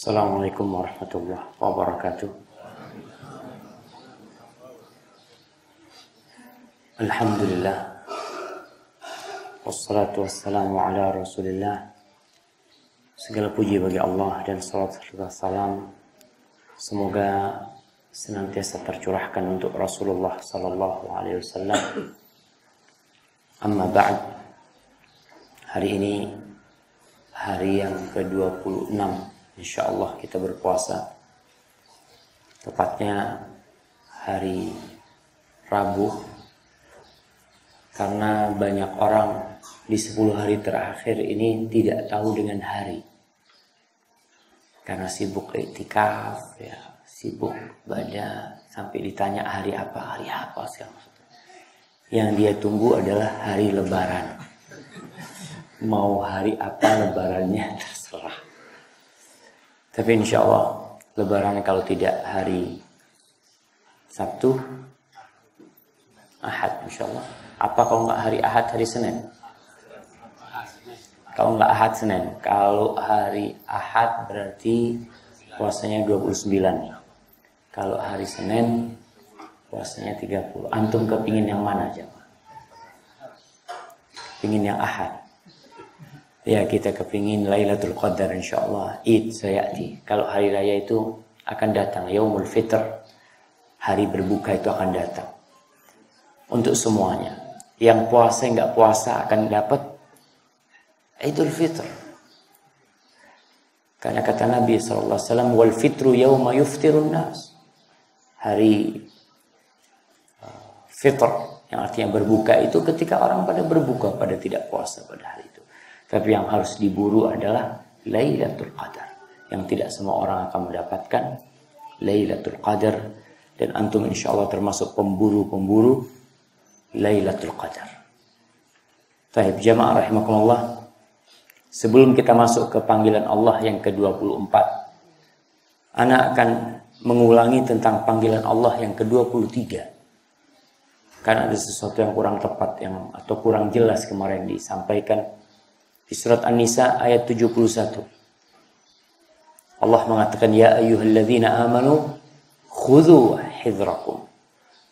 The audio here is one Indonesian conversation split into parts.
Assalamualaikum warahmatullahi wabarakatuh. Alhamdulillah. Wassalatu wassalamu ala rasulillah. Segala puji bagi Allah dan salawat serta salam semoga senantiasa tercurahkan untuk Rasulullah sallallahu alaihi wasallam. Amma ba'd. Hari ini hari yang ke-26, insyaallah kita berpuasa. Tepatnya hari Rabu. Karena banyak orang di 10 hari terakhir ini tidak tahu dengan hari. Karena sibuk iktikaf, ya, sibuk ibadah, sampai ditanya hari apa sih. Yang dia tunggu adalah hari Lebaran. Mau hari apa lebarannya terserah. Tapi insya Allah Lebaran kalau tidak hari Sabtu, Ahad insya Allah. Apa kalau nggak hari Ahad, hari Senin? Kalau nggak Ahad, Senin. Kalau hari Ahad berarti puasanya 29. Kalau hari Senin puasanya 30. Antum kepingin yang mana aja? Pingin yang Ahad. Ya, kita kepingin Lailatul Qadar insyaallah. Id sayati. Kalau hari raya itu akan datang, Yaumul Fitr. Hari berbuka itu akan datang. Untuk semuanya. Yang puasa, nggak puasa akan dapat Idul Fitr. Karena kata Nabi SAW, wal fitru yawma yuftirun nas. Hari fitr, yang artinya berbuka itu ketika orang pada berbuka, pada tidak puasa pada hari itu. Tapi yang harus diburu adalah Lailatul Qadar. Yang tidak semua orang akan mendapatkan Lailatul Qadar. Dan antum insya Allah termasuk pemburu-pemburu Lailatul Qadar. Baik, jamaah rahimakumullah. Sebelum kita masuk ke panggilan Allah yang ke-24, ana akan mengulangi tentang panggilan Allah yang ke-23. Karena ada sesuatu yang kurang tepat atau kurang jelas kemarin disampaikan di surat An-Nisa ayat 71. Allah mengatakan, ya ayyuhalladzina amanu khudhu hidrakum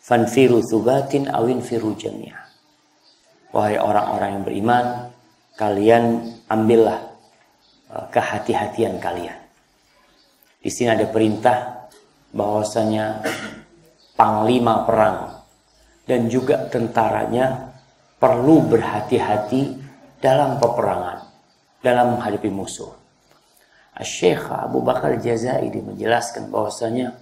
fanfiru thubatin awin firu jami'ah. Wahai orang-orang yang beriman, kalian ambillah kehati-hatian kalian. Di sini ada perintah bahwasanya panglima perang dan juga tentaranya perlu berhati-hati dalam peperangan, dalam menghadapi musuh. Syekh Abu Bakar Jazairi menjelaskan bahwasanya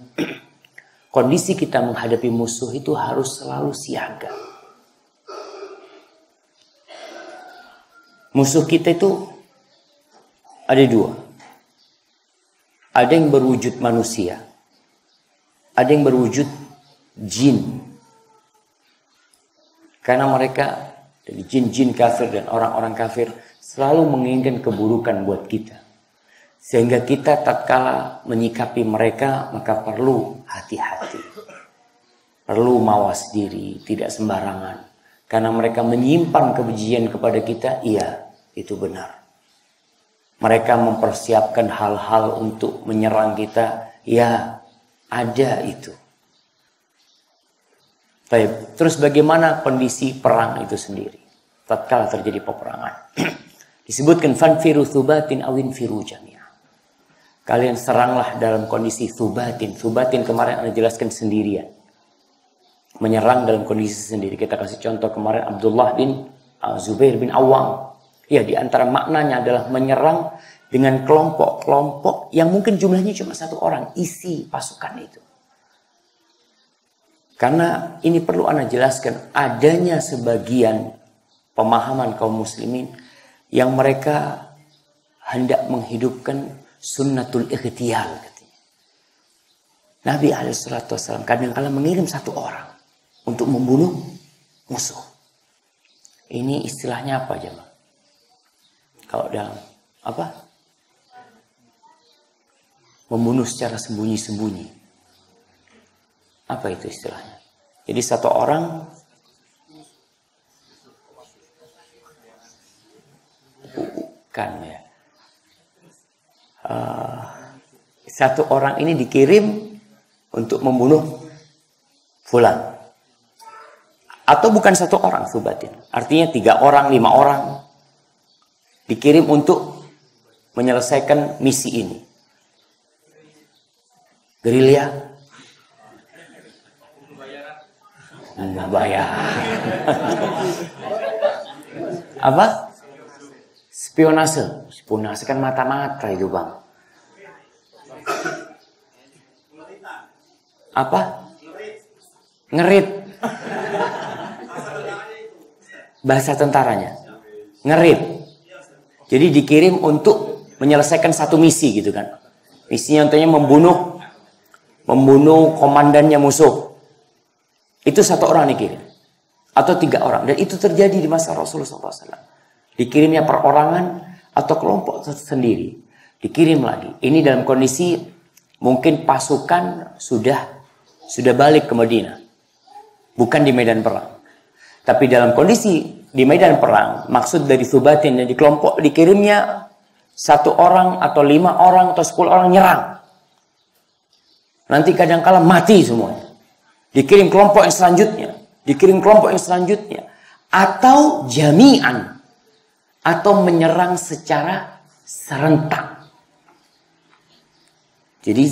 kondisi kita menghadapi musuh itu harus selalu siaga. Musuh kita itu ada dua. Ada yang berwujud manusia. Ada yang berwujud jin. Karena mereka, dari jin-jin kafir dan orang-orang kafir, selalu menginginkan keburukan buat kita. Sehingga kita tatkala menyikapi mereka, maka perlu hati-hati. Perlu mawas diri, tidak sembarangan. Karena mereka menyimpan kebencian kepada kita, iya, itu benar. Mereka mempersiapkan hal-hal untuk menyerang kita, ya, ada itu. Baik, terus bagaimana kondisi perang itu sendiri? Tatkala terjadi peperangan. Disebutkan, fanfiru thubatin awin firu jami'ah. Kalian seranglah dalam kondisi thubatin. Thubatin kemarin Anda jelaskan sendirian. Menyerang dalam kondisi sendiri. Kita kasih contoh kemarin Abdullah bin Zubair bin Awam. Ya, di antara maknanya adalah menyerang dengan kelompok-kelompok yang mungkin jumlahnya cuma satu orang. Isi pasukan itu. Karena ini perlu Anda jelaskan. Adanya sebagian pemahaman kaum muslimin yang mereka hendak menghidupkan sunnatul ikhtiyal. Nabi SAW kadang-kadang mengirim satu orang untuk membunuh musuh. Ini istilahnya apa jemaah? Kalau dalam apa? Membunuh secara sembunyi-sembunyi. Apa itu istilahnya? Jadi satu orang bukan ya. satu orang ini dikirim untuk membunuh fulan. Atau bukan satu orang Subatin. Artinya 3 orang, 5 orang dikirim untuk menyelesaikan misi ini. Gerilya? Enggak bayar. Apa? Spionase. Spionase kan mata-mata itu bang. Apa? Ngerit. Bahasa tentaranya. Ngerit. Jadi dikirim untuk menyelesaikan satu misi gitu kan. Misinya untuknya membunuh komandannya musuh. Itu 1 orang dikirim. Atau 3 orang. Dan itu terjadi di masa Rasulullah SAW. Dikirimnya perorangan atau kelompok sendiri. Dikirim lagi. Ini dalam kondisi mungkin pasukan sudah balik ke Madinah. Bukan di medan perang. Tapi dalam kondisi di medan perang, maksud dari Subatin dan di kelompok dikirimnya 1 orang atau 5 orang atau 10 orang nyerang. Nanti kadang-kala mati semuanya. Dikirim kelompok yang selanjutnya. Dikirim kelompok yang selanjutnya. Atau jami'an. Atau menyerang secara serentak. Jadi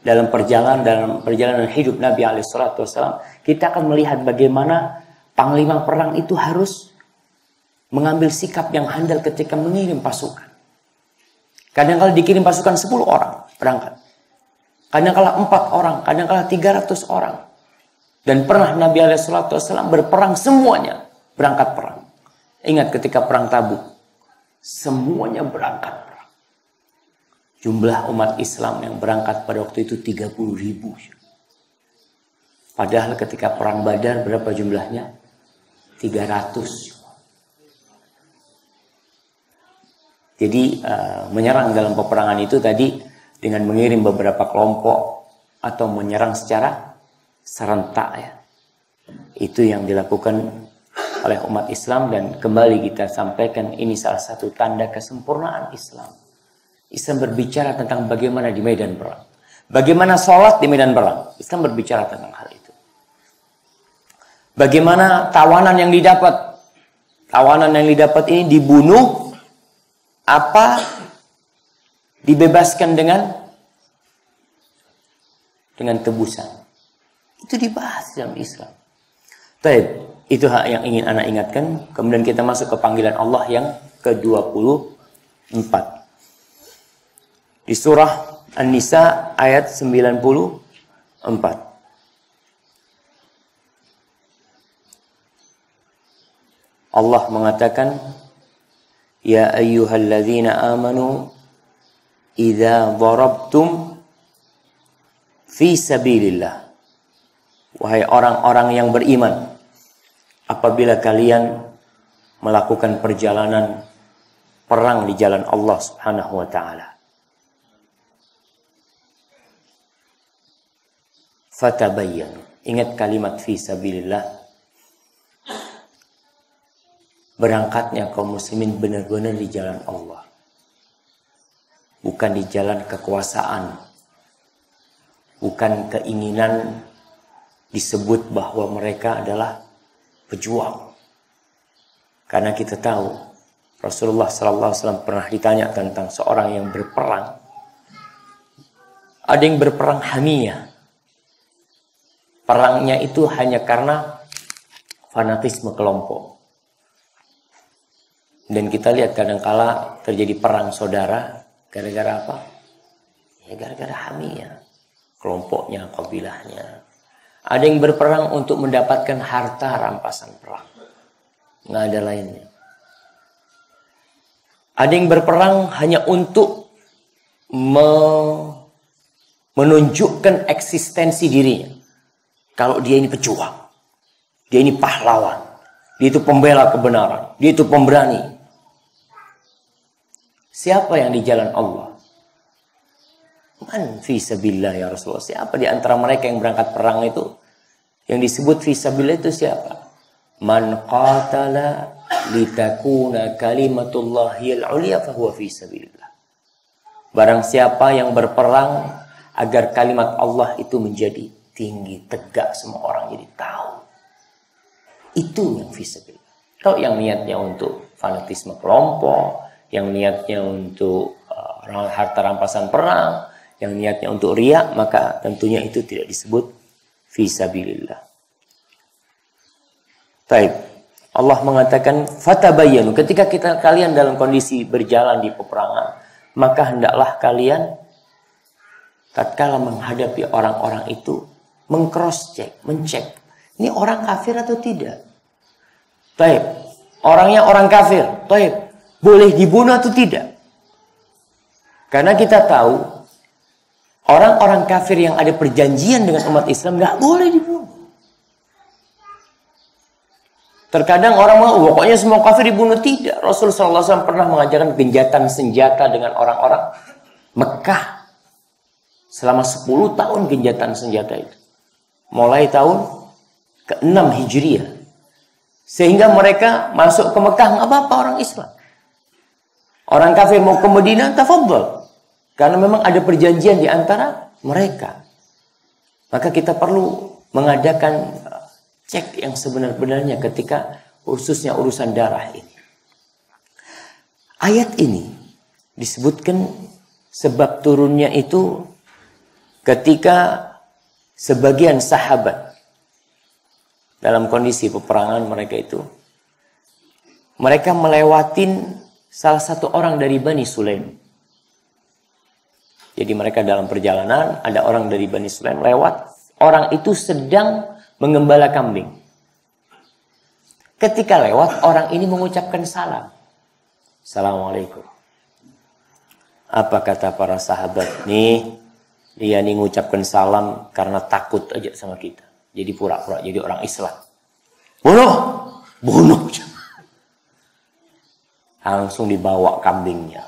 dalam perjalanan hidup Nabi SAW, kita akan melihat bagaimana panglima perang itu harus mengambil sikap yang handal ketika mengirim pasukan. Kadang-kala dikirim pasukan 10 orang berangkat. Kadang-kala 4 orang, kadang-kala 300 orang. Dan pernah Nabi SAW berperang semuanya berangkat perang. Ingat ketika perang Tabuk, semuanya berangkat perang. Jumlah umat Islam yang berangkat pada waktu itu 30.000. Padahal ketika perang Badar berapa jumlahnya? 300. Jadi menyerang dalam peperangan itu tadi dengan mengirim beberapa kelompok atau menyerang secara serentak ya. Itu yang dilakukan oleh umat Islam dan kembali kita sampaikan ini salah satu tanda kesempurnaan Islam. Islam berbicara tentang bagaimana di medan perang. Bagaimana sholat di medan perang. Islam berbicara tentang hal itu. Bagaimana tawanan yang didapat. Tawanan yang didapat ini dibunuh apa dibebaskan dengan tebusan. Itu dibahas dalam Islam. Baik, itu hak yang ingin anak ingatkan. Kemudian kita masuk ke panggilan Allah yang ke-24. Di surah An-Nisa ayat 94. Allah mengatakan, Ya ayyuhalladzina amanu idza darabtum fi sabilillah. Wahai orang-orang yang beriman, apabila kalian melakukan perjalanan perang di jalan Allah Subhanahu wa taala. Fatabayyanu. Ingat kalimat fi sabilillah. Berangkatnya kaum muslimin benar-benar di jalan Allah. Bukan di jalan kekuasaan. Bukan keinginan disebut bahwa mereka adalah pejuang. Karena kita tahu Rasulullah SAW pernah ditanya tentang seorang yang berperang. Ada yang berperang hamiyah. Perangnya itu hanya karena fanatisme kelompok. Dan kita lihat kadangkala terjadi perang saudara gara-gara apa? Ya gara-gara hamiyah. Kelompoknya, kabilahnya. Ada yang berperang untuk mendapatkan harta rampasan perang. Nggak ada lainnya. Ada yang berperang hanya untuk menunjukkan eksistensi dirinya. Kalau dia ini pejuang. Dia ini pahlawan. Dia itu pembela kebenaran. Dia itu pemberani. Siapa yang di jalan Allah? Man fi sabilillah ya Rasulullah. Siapa di antara mereka yang berangkat perang itu? Yang disebut fi sabilillah itu siapa? Man qatala litakuna kalimatullahil ulya fahuwa fi sabilillah. Barang siapa yang berperang agar kalimat Allah itu menjadi tinggi, tegak, semua orang jadi tahu. Itu yang fisabilillah. Kalau yang niatnya untuk fanatisme kelompok, yang niatnya untuk harta rampasan perang, yang niatnya untuk riya, maka tentunya itu tidak disebut fisabilillah. Baik. Allah mengatakan fatabayyanu, ketika kalian dalam kondisi berjalan di peperangan, maka hendaklah kalian tatkala menghadapi orang-orang itu meng-cross check, mencek, ini orang kafir atau tidak? Baik, orangnya orang kafir, baik, boleh dibunuh atau tidak? Karena kita tahu orang-orang kafir yang ada perjanjian dengan umat Islam nggak boleh dibunuh. Terkadang orang mau, pokoknya semua kafir dibunuh. Tidak. Rasulullah SAW pernah mengajarkan genjatan senjata dengan orang-orang Mekah. Selama 10 tahun genjatan senjata itu. Mulai tahun ke-6 Hijriah. Sehingga mereka masuk ke Mekah, nggak apa-apa orang Islam. Orang kafir mau ke Madinah, tafadhol. Karena memang ada perjanjian di antara mereka. Maka kita perlu mengadakan cek yang sebenar-benarnya ketika khususnya urusan darah ini. Ayat ini disebutkan sebab turunnya itu ketika sebagian sahabat dalam kondisi peperangan mereka melewatin salah satu orang dari Bani Sulaim. Jadi mereka dalam perjalanan, ada orang dari Bani Sulaim lewat, orang itu sedang mengembala kambing. Ketika lewat, orang ini mengucapkan salam. Assalamualaikum. Apa kata para sahabat? Nih, dia nih mengucapkan salam karena takut aja sama kita. Jadi pura-pura jadi orang Islam. Bunuh! Bunuh! Langsung dibawa kambingnya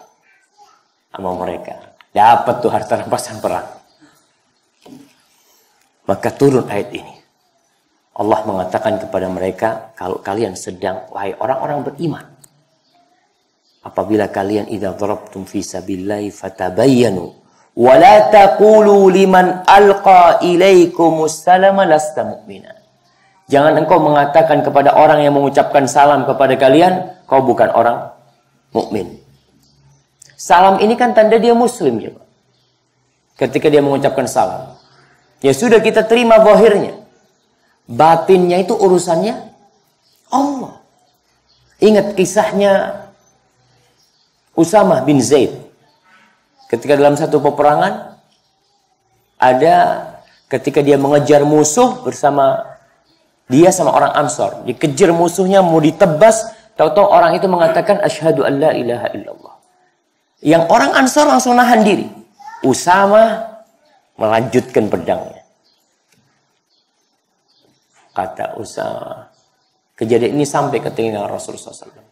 sama mereka. Dapat tuh harta rampasan perang. Maka turun ayat ini. Allah mengatakan kepada mereka, kalau kalian sedang, wahai orang-orang beriman, apabila kalian idza darabtum fi sabilillahi fatabayyanu wa la taqulu liman alqa ilaikumus salama lasta mu'mina. Jangan engkau mengatakan kepada orang yang mengucapkan salam kepada kalian, kau bukan orang mukmin. Salam ini kan tanda dia muslim ya, Pak. Ketika dia mengucapkan salam, ya sudah kita terima zahirnya. Batinnya itu urusannya Allah. Ingat kisahnya Usamah bin Zaid. Ketika dalam satu peperangan, ada ketika dia mengejar musuh bersama dia sama orang Ansor. Dikejar musuhnya, mau ditebas. Tahu-tahu orang itu mengatakan, asyhadu an la ilaha illallah. Yang orang Ansor langsung nahan diri. Usamah melanjutkan pedangnya. Kata Usamah, kejadian ini sampai ke telinga Rasulullah SAW.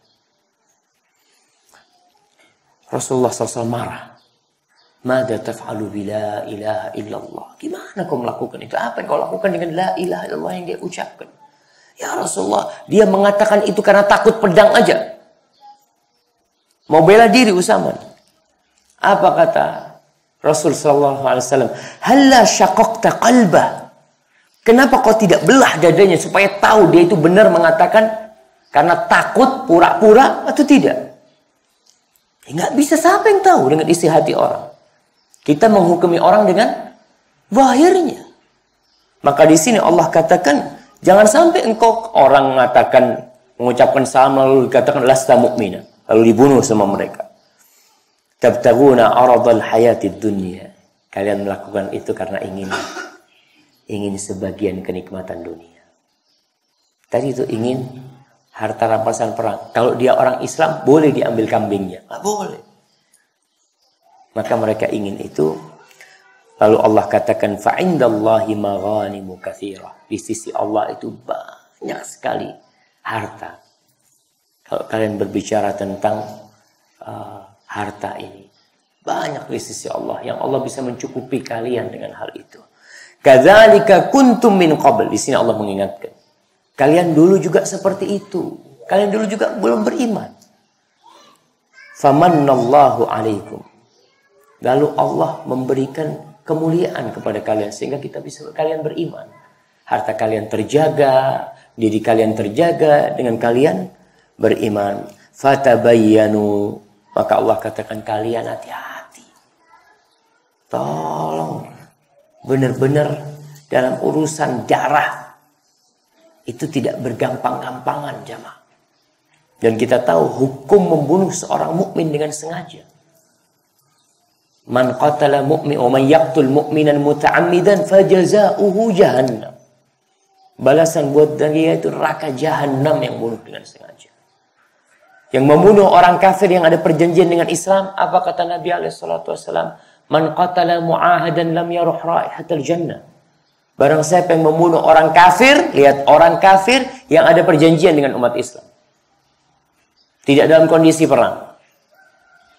Rasulullah SAW marah. Mada taf'alu bila ilaha illallah. Gimana kau melakukan itu? Apa yang kau lakukan dengan la ilaha illallah yang dia ucapkan? Ya Rasulullah, dia mengatakan itu karena takut pedang aja. Mau bela diri Usamah. Apa kata Rasulullah SAW? Halla syaqaqta qalbah. Kenapa kau tidak belah dadanya supaya tahu dia itu benar mengatakan karena takut pura-pura atau tidak? Nggak bisa, siapa yang tahu dengan isi hati orang. Kita menghukumi orang dengan zahirnya. Maka di sini Allah katakan, jangan sampai engkau orang mengatakan, mengucapkan salam lalu dikatakan lasta mu'mina, lalu dibunuh sama mereka. Tabtaguna aradal hayatid dunya. Kalian melakukan itu karena ingin sebagian kenikmatan dunia. Tadi itu ingin harta rampasan perang. Kalau dia orang Islam, boleh diambil kambingnya. Nggak boleh. Maka mereka ingin itu. Lalu Allah katakan, fa'indallahi maghanimu katsirah. Di sisi Allah itu banyak sekali harta. Kalau kalian berbicara tentang harta ini, banyak di sisi Allah. Yang Allah bisa mencukupi kalian dengan hal itu. Kadzalika kuntum min qabl. Di sini Allah mengingatkan. Kalian dulu juga seperti itu. Kalian dulu juga belum beriman. Famannallahu alaikum. Lalu Allah memberikan kemuliaan kepada kalian sehingga kalian beriman. Harta kalian terjaga, diri kalian terjaga dengan kalian beriman. Fatabayyanu, maka Allah katakan kalian hati-hati. Tolong benar-benar dalam urusan darah itu tidak bergampang-gampangan jamaah. Dan kita tahu hukum membunuh seorang mukmin dengan sengaja. Man qatala mu'min wa man yaqtul mu'minan muta'ammidan fajaza'uhu jahannam. Balasan buat dia itu neraka jahanam yang bunuh dengan sengaja. Yang membunuh orang kafir yang ada perjanjian dengan Islam, apa kata Nabi alaihi salatu wasallam? Man qatala mu'ahadan lam yaruh raihatal jannah. Barang siapa yang membunuh orang kafir, lihat orang kafir yang ada perjanjian dengan umat Islam. Tidak dalam kondisi perang.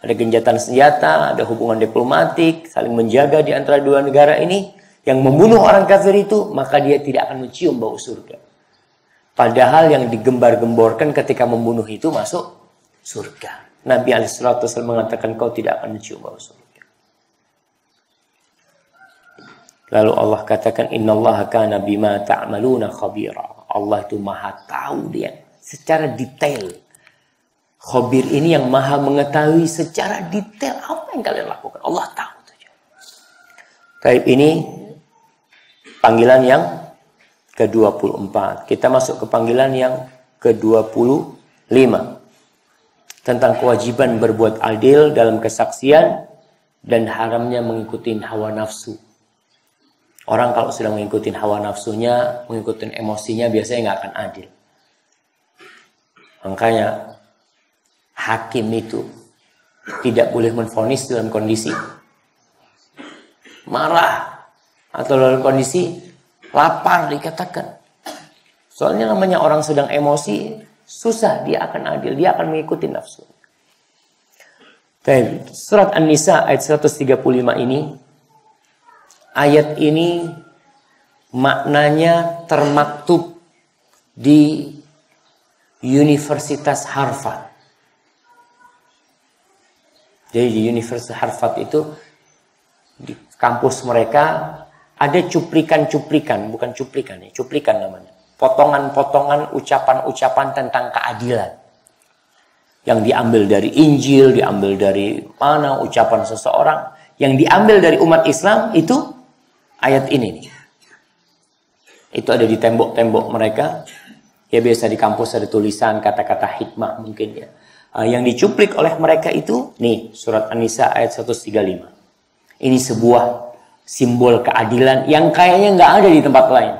Ada gencatan senjata, ada hubungan diplomatik, saling menjaga di antara dua negara ini. Yang membunuh orang kafir itu, maka dia tidak akan mencium bau surga. Padahal yang digembar-gemborkan ketika membunuh itu masuk surga. Nabi SAW mengatakan kau tidak akan mencium bau surga. Lalu Allah katakan, innallaha kana bima ta'maluna khabira. Allah itu maha tahu dia secara detail. Khabir ini yang maha mengetahui secara detail apa yang kalian lakukan. Allah tahu. Taib ini panggilan yang ke-24. Kita masuk ke panggilan yang ke-25. Tentang kewajiban berbuat adil dalam kesaksian dan haramnya mengikuti hawa nafsu. Orang kalau sudah mengikuti hawa nafsunya, mengikuti emosinya, biasanya nggak akan adil. Makanya hakim itu tidak boleh menvonis dalam kondisi marah atau dalam kondisi lapar dikatakan. Soalnya namanya orang sedang emosi, susah dia akan adil, dia akan mengikuti nafsu. Surat An-Nisa ayat 135 ini, ayat ini maknanya termaktub di Universitas Harvard. Jadi di Universitas Harvard itu, di kampus mereka ada cuplikan-cuplikan, bukan cuplikan ya, cuplikan namanya. Potongan-potongan ucapan-ucapan tentang keadilan. Yang diambil dari Injil, diambil dari mana ucapan seseorang. Yang diambil dari umat Islam itu ayat ini nih. Itu ada di tembok-tembok mereka. Ya biasa di kampus ada tulisan kata-kata hikmah mungkin ya. Yang dicuplik oleh mereka itu, nih surat An-Nisa ayat 135. Ini sebuah simbol keadilan yang kayaknya nggak ada di tempat lain.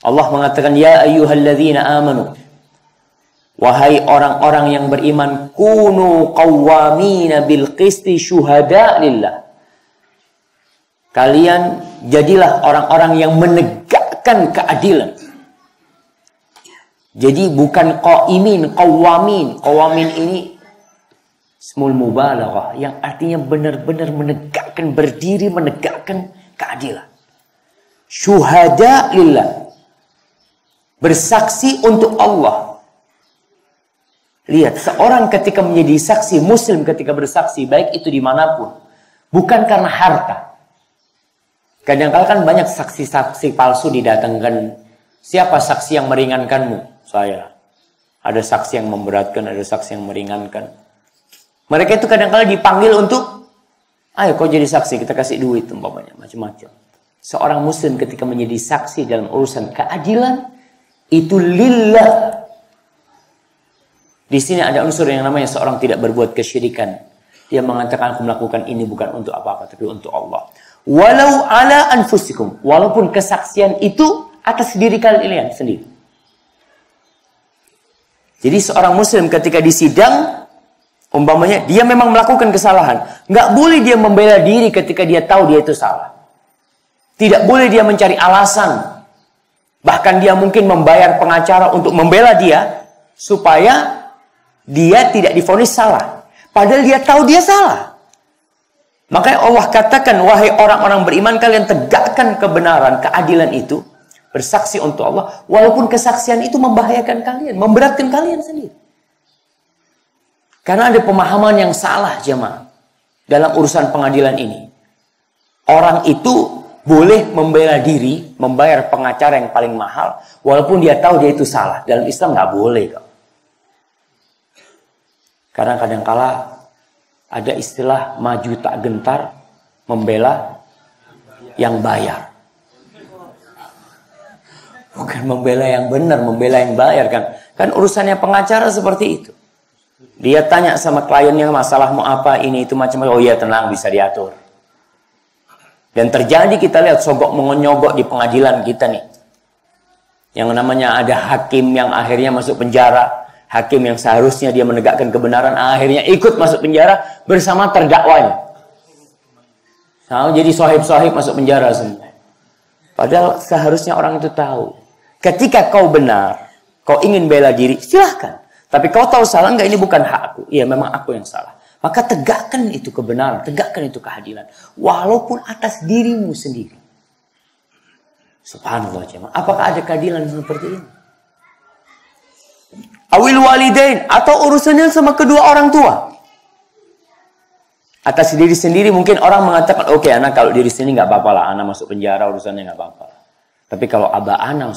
Allah mengatakan, ya ayyuhalladzina amanu. Wahai orang-orang yang beriman, kunu qawwamina bil qisti syuhada lillah. Kalian jadilah orang-orang yang menegakkan keadilan. Jadi bukan qaimin, qawamin. Qawamin ini ismul mubalaghah yang artinya benar-benar menegakkan, berdiri menegakkan keadilan. Syuhada lillah. Bersaksi untuk Allah. Lihat, seorang ketika menjadi saksi, muslim ketika bersaksi, baik itu dimanapun, bukan karena harta. Kadang-kadang kan banyak saksi-saksi palsu didatangkan. Siapa saksi yang meringankanmu? Saya. Ada saksi yang memberatkan, ada saksi yang meringankan. Mereka itu kadang-kadang dipanggil untuk, ayo kau jadi saksi, kita kasih duit, umpamanya, macam-macam. Seorang muslim ketika menjadi saksi dalam urusan keadilan, itu lillah. Di sini ada unsur yang namanya seorang tidak berbuat kesyirikan. Dia mengatakan aku melakukan ini bukan untuk apa-apa, tapi untuk Allah. Walau ala anfusikum. Walaupun kesaksian itu atas diri kalian sendiri. Jadi seorang muslim ketika disidang, umpamanya dia memang melakukan kesalahan. Nggak boleh dia membela diri ketika dia tahu dia itu salah. Tidak boleh dia mencari alasan. Bahkan dia mungkin membayar pengacara untuk membela dia. Supaya dia tidak divonis salah. Padahal dia tahu dia salah. Makanya Allah katakan, wahai orang-orang beriman, kalian tegakkan kebenaran, keadilan itu. Bersaksi untuk Allah. Walaupun kesaksian itu membahayakan kalian. Memberatkan kalian sendiri. Karena ada pemahaman yang salah jemaah. Dalam urusan pengadilan ini. Orang itu boleh membela diri, membayar pengacara yang paling mahal, walaupun dia tahu dia itu salah. Dalam Islam nggak boleh kok. Karena kadangkala ada istilah maju tak gentar, membela yang bayar. Bukan membela yang benar, membela yang bayar kan. Kan urusannya pengacara seperti itu. Dia tanya sama kliennya masalahmu apa, ini itu macam-macam. Oh iya tenang, bisa diatur. Dan terjadi kita lihat sogok mengonyogok di pengadilan kita nih. Yang namanya ada hakim yang akhirnya masuk penjara. Hakim yang seharusnya dia menegakkan kebenaran akhirnya ikut masuk penjara bersama terdakwanya. Nah, jadi sohib-sohib masuk penjara semua. Padahal seharusnya orang itu tahu. Ketika kau benar, kau ingin bela diri, silahkan. Tapi kau tahu salah enggak, ini bukan hak aku. Iya memang aku yang salah. Maka tegakkan itu kebenaran, tegakkan itu keadilan. Walaupun atas dirimu sendiri. Subhanallah jemaah. Apakah ada keadilan seperti ini? Awil walidain, atau urusannya sama kedua orang tua. Atas diri sendiri mungkin orang mengatakan, oke, anak kalau diri sendiri nggak apa-apa lah, anak masuk penjara urusannya nggak apa-apa. Tapi kalau abah anak,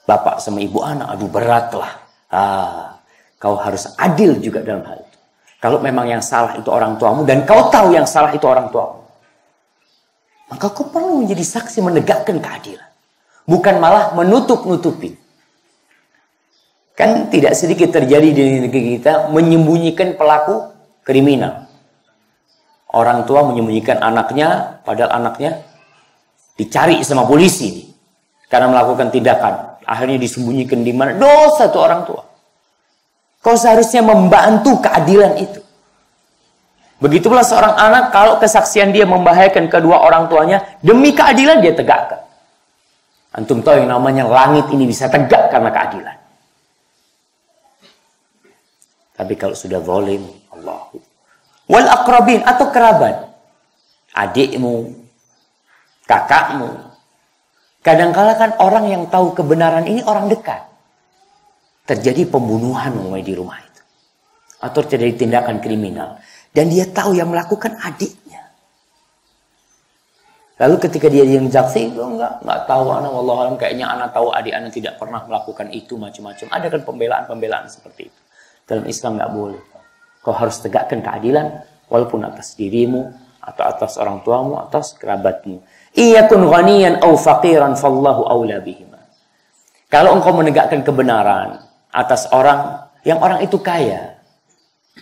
bapak sama ibu anak, aduh berat lah. Kau harus adil juga dalam hal itu. Kalau memang yang salah itu orang tuamu dan kau tahu yang salah itu orang tuamu, maka kau perlu menjadi saksi menegakkan keadilan, bukan malah menutup-nutupi. Kan tidak sedikit terjadi di negeri kita menyembunyikan pelaku kriminal. Orang tua menyembunyikan anaknya, padahal anaknya dicari sama polisi nih, karena melakukan tindakan. Akhirnya disembunyikan di mana? Dosa tuh orang tua. Kau seharusnya membantu keadilan itu. Begitulah seorang anak kalau kesaksian dia membahayakan kedua orang tuanya, demi keadilan dia tegakkan. Antum tahu yang namanya langit ini bisa tegak karena keadilan. Tapi kalau sudah zalim, Allahu. Wal aqrabin, atau kerabat. Adikmu, kakakmu. Kadangkala kan orang yang tahu kebenaran ini orang dekat. Terjadi pembunuhan di rumah itu. Atau terjadi tindakan kriminal. Dan dia tahu yang melakukan adiknya. Lalu ketika dia yang saksi, enggak tahu anak, wallahualam kayaknya anak tahu adik anak tidak pernah melakukan itu macam-macam. Ada kan pembelaan-pembelaan seperti itu. Dalam Islam nggak boleh. Kau harus tegakkan keadilan walaupun atas dirimu atau atas orang tuamu, atas kerabatmu. Iyakun ghaniyan aw faqiran fallahu aula bihima. Kalau engkau menegakkan kebenaran atas orang yang orang itu kaya,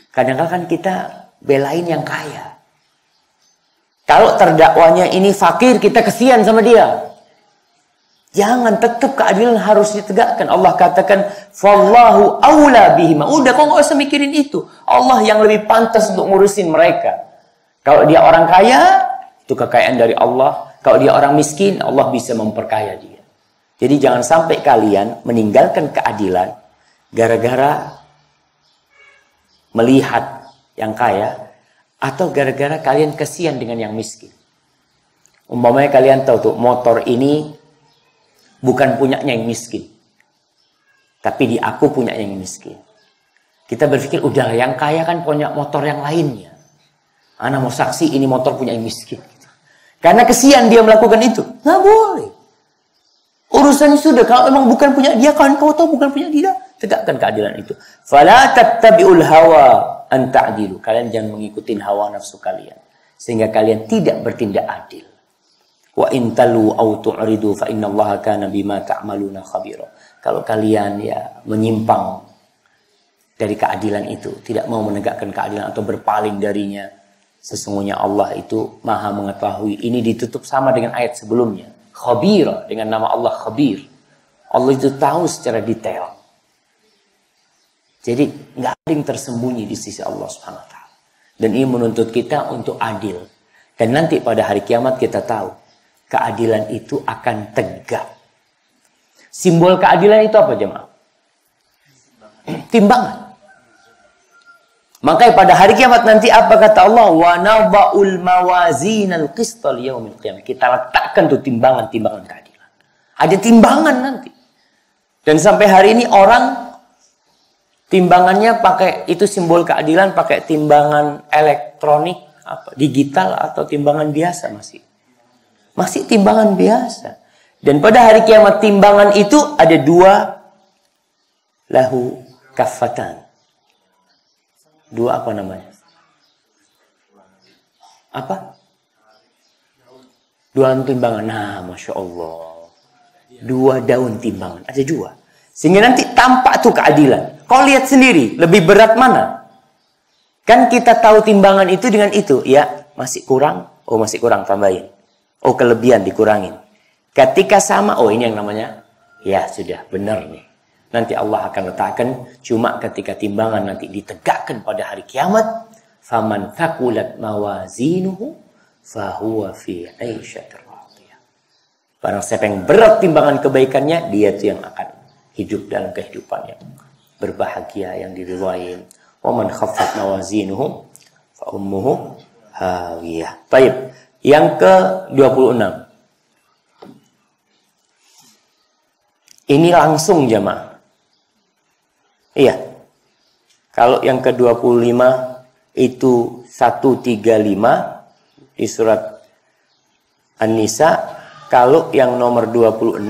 kadang-kadang kan kita belain yang kaya. Kalau terdakwanya ini fakir, kita kesian sama dia. Jangan, tetap keadilan harus ditegakkan. Allah katakan, fallahu aula bihima. Udah, kau nggak usah mikirin itu. Allah yang lebih pantas untuk ngurusin mereka. Kalau dia orang kaya, itu kekayaan dari Allah. Kalau dia orang miskin, Allah bisa memperkaya dia. Jadi jangan sampai kalian meninggalkan keadilan gara-gara melihat yang kaya, atau gara-gara kalian kesian dengan yang miskin. Umpamanya kalian tahu tuh, motor ini bukan punyanya yang miskin, tapi di aku punya yang miskin. Kita berpikir, udah yang kaya kan punya motor yang lainnya. Ana mau saksi ini motor punya yang miskin. Karena kesian dia melakukan itu. Nggak boleh. Urusannya sudah, kalau memang bukan punya dia, kan kau tahu bukan punya dia, tegakkan keadilan itu. Fala tattabi'ul hawa an ta'dilu. Kalian jangan mengikuti hawa nafsu kalian, sehingga kalian tidak bertindak adil. Wa in talu aw tu'ridu fa innallaha kana bima ta'maluna khabira. Kalau kalian ya menyimpang dari keadilan itu, tidak mau menegakkan keadilan atau berpaling darinya, sesungguhnya Allah itu Maha mengetahui. Ini ditutup sama dengan ayat sebelumnya, Khabira, dengan nama Allah Khabir. Allah itu tahu secara detail. Jadi nggak ada yang tersembunyi di sisi Allah Subhanahu wa taala. Dan ini menuntut kita untuk adil. Dan nanti pada hari kiamat kita tahu keadilan itu akan tegak. Simbol keadilan itu apa jemaah? Timbangan. Makanya pada hari kiamat nanti apa kata Allah? Wa nadha'ul mawazinal qistal yaumil qiyamah. Kita letakkan tuh timbangan-timbangan keadilan. Ada timbangan nanti. Dan sampai hari ini orang timbangannya pakai, itu simbol keadilan, pakai timbangan elektronik apa? Digital atau timbangan biasa masih? Masih timbangan biasa. Dan pada hari kiamat timbangan itu ada dua, lahu kaffatan. Dua apa namanya? Apa? Dua timbangan. Nah, Masya Allah. Dua daun timbangan. Ada dua. Sehingga nanti tampak tuh keadilan. Kau lihat sendiri, lebih berat mana? Kan kita tahu timbangan itu dengan itu. Ya, masih kurang. Oh, masih kurang, tambahin. Oh, kelebihan dikurangin. Ketika sama, oh ini yang namanya, ya sudah, benar nih. Nanti Allah akan letakkan, cuma ketika timbangan nanti ditegakkan pada hari kiamat, faman thaqulat mawazinuhu fahuwa fi 'aisyatir radiyah. Barang siapa yang berat timbangan kebaikannya, dia itu yang akan hidup dalam kehidupan yang berbahagia, yang diridhai. Wa man khaffat mawazinuhu fa ummuhu hawiyah. Baik, yang ke-26. Ini langsung jamaah. Iya. Kalau yang ke-25 itu 135 di surat An-Nisa. Kalau yang nomor 26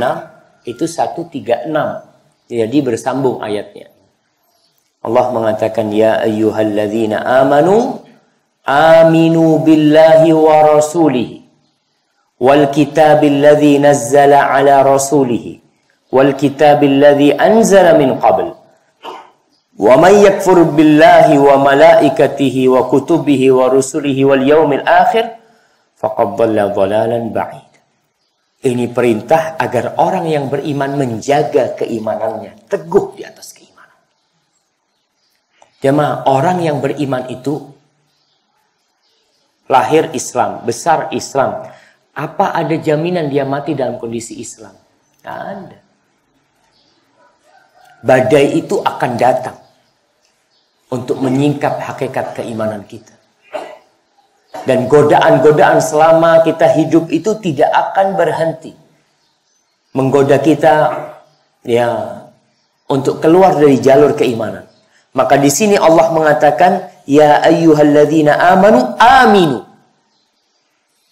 itu 136. Jadi bersambung ayatnya. Allah mengatakan, ya ayyuhalladzina amanu aminu billahi wa rasulihi wal kitabil ladzi nazzala ala rasulihi wal kitabil ladzi anzala min qabl wa may yakfur billahi wa malaikatihi wa kutubihi wa rusulihi wal yawmil akhir faqad dhalla dhalalan ba'id. Ini perintah agar orang yang beriman menjaga keimanannya, teguh di atas keimanan. Jemaah, orang yang beriman itu lahir Islam, besar Islam. Apa ada jaminan dia mati dalam kondisi Islam? Tidak ada. Badai itu akan datang untuk menyingkap hakikat keimanan kita. Dan godaan-godaan selama kita hidup itu tidak akan berhenti. Menggoda kita ya untuk keluar dari jalur keimanan. Maka di sini Allah mengatakan, ya ayyuhalladzina amanu aminu.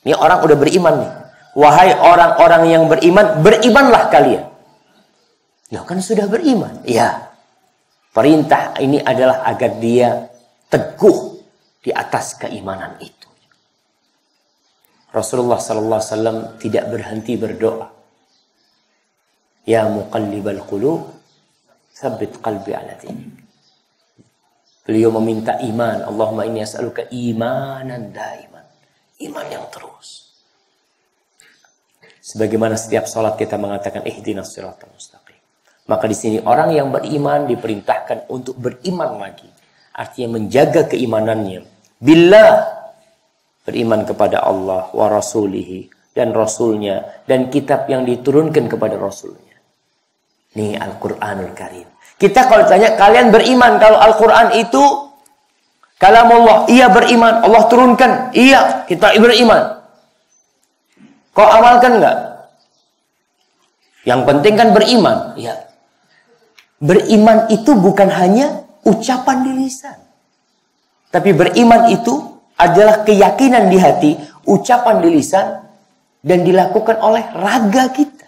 Ini orang udah beriman nih. Wahai orang-orang yang beriman, berimanlah kalian. Ya kan sudah beriman. Ya. Perintah ini adalah agar dia teguh di atas keimanan itu. Rasulullah sallallahu alaihi wasallam tidak berhenti berdoa. Ya muqallibal qulub, tsabbit qalbi ala dinik. Beliau meminta iman. Allahumma inni as'aluka imanan daiman. Iman yang terus. Sebagaimana setiap salat kita mengatakan ihdinas siratal mustaqim. Maka di sini orang yang beriman diperintahkan untuk beriman lagi. Artinya menjaga keimanannya. Billah, beriman kepada Allah wa rasulihi, dan rasulnya, dan kitab yang diturunkan kepada rasulnya. Ini Al-Quranul Karim. Kita kalau tanya, kalian beriman kalau Al-Quran itu kalamullah? Iya beriman. Allah turunkan? Iya, kita beriman. Kau amalkan enggak? Yang penting kan beriman. Iya. Beriman itu bukan hanya ucapan di lisan. Tapi beriman itu adalah keyakinan di hati, ucapan di lisan, dan dilakukan oleh raga kita.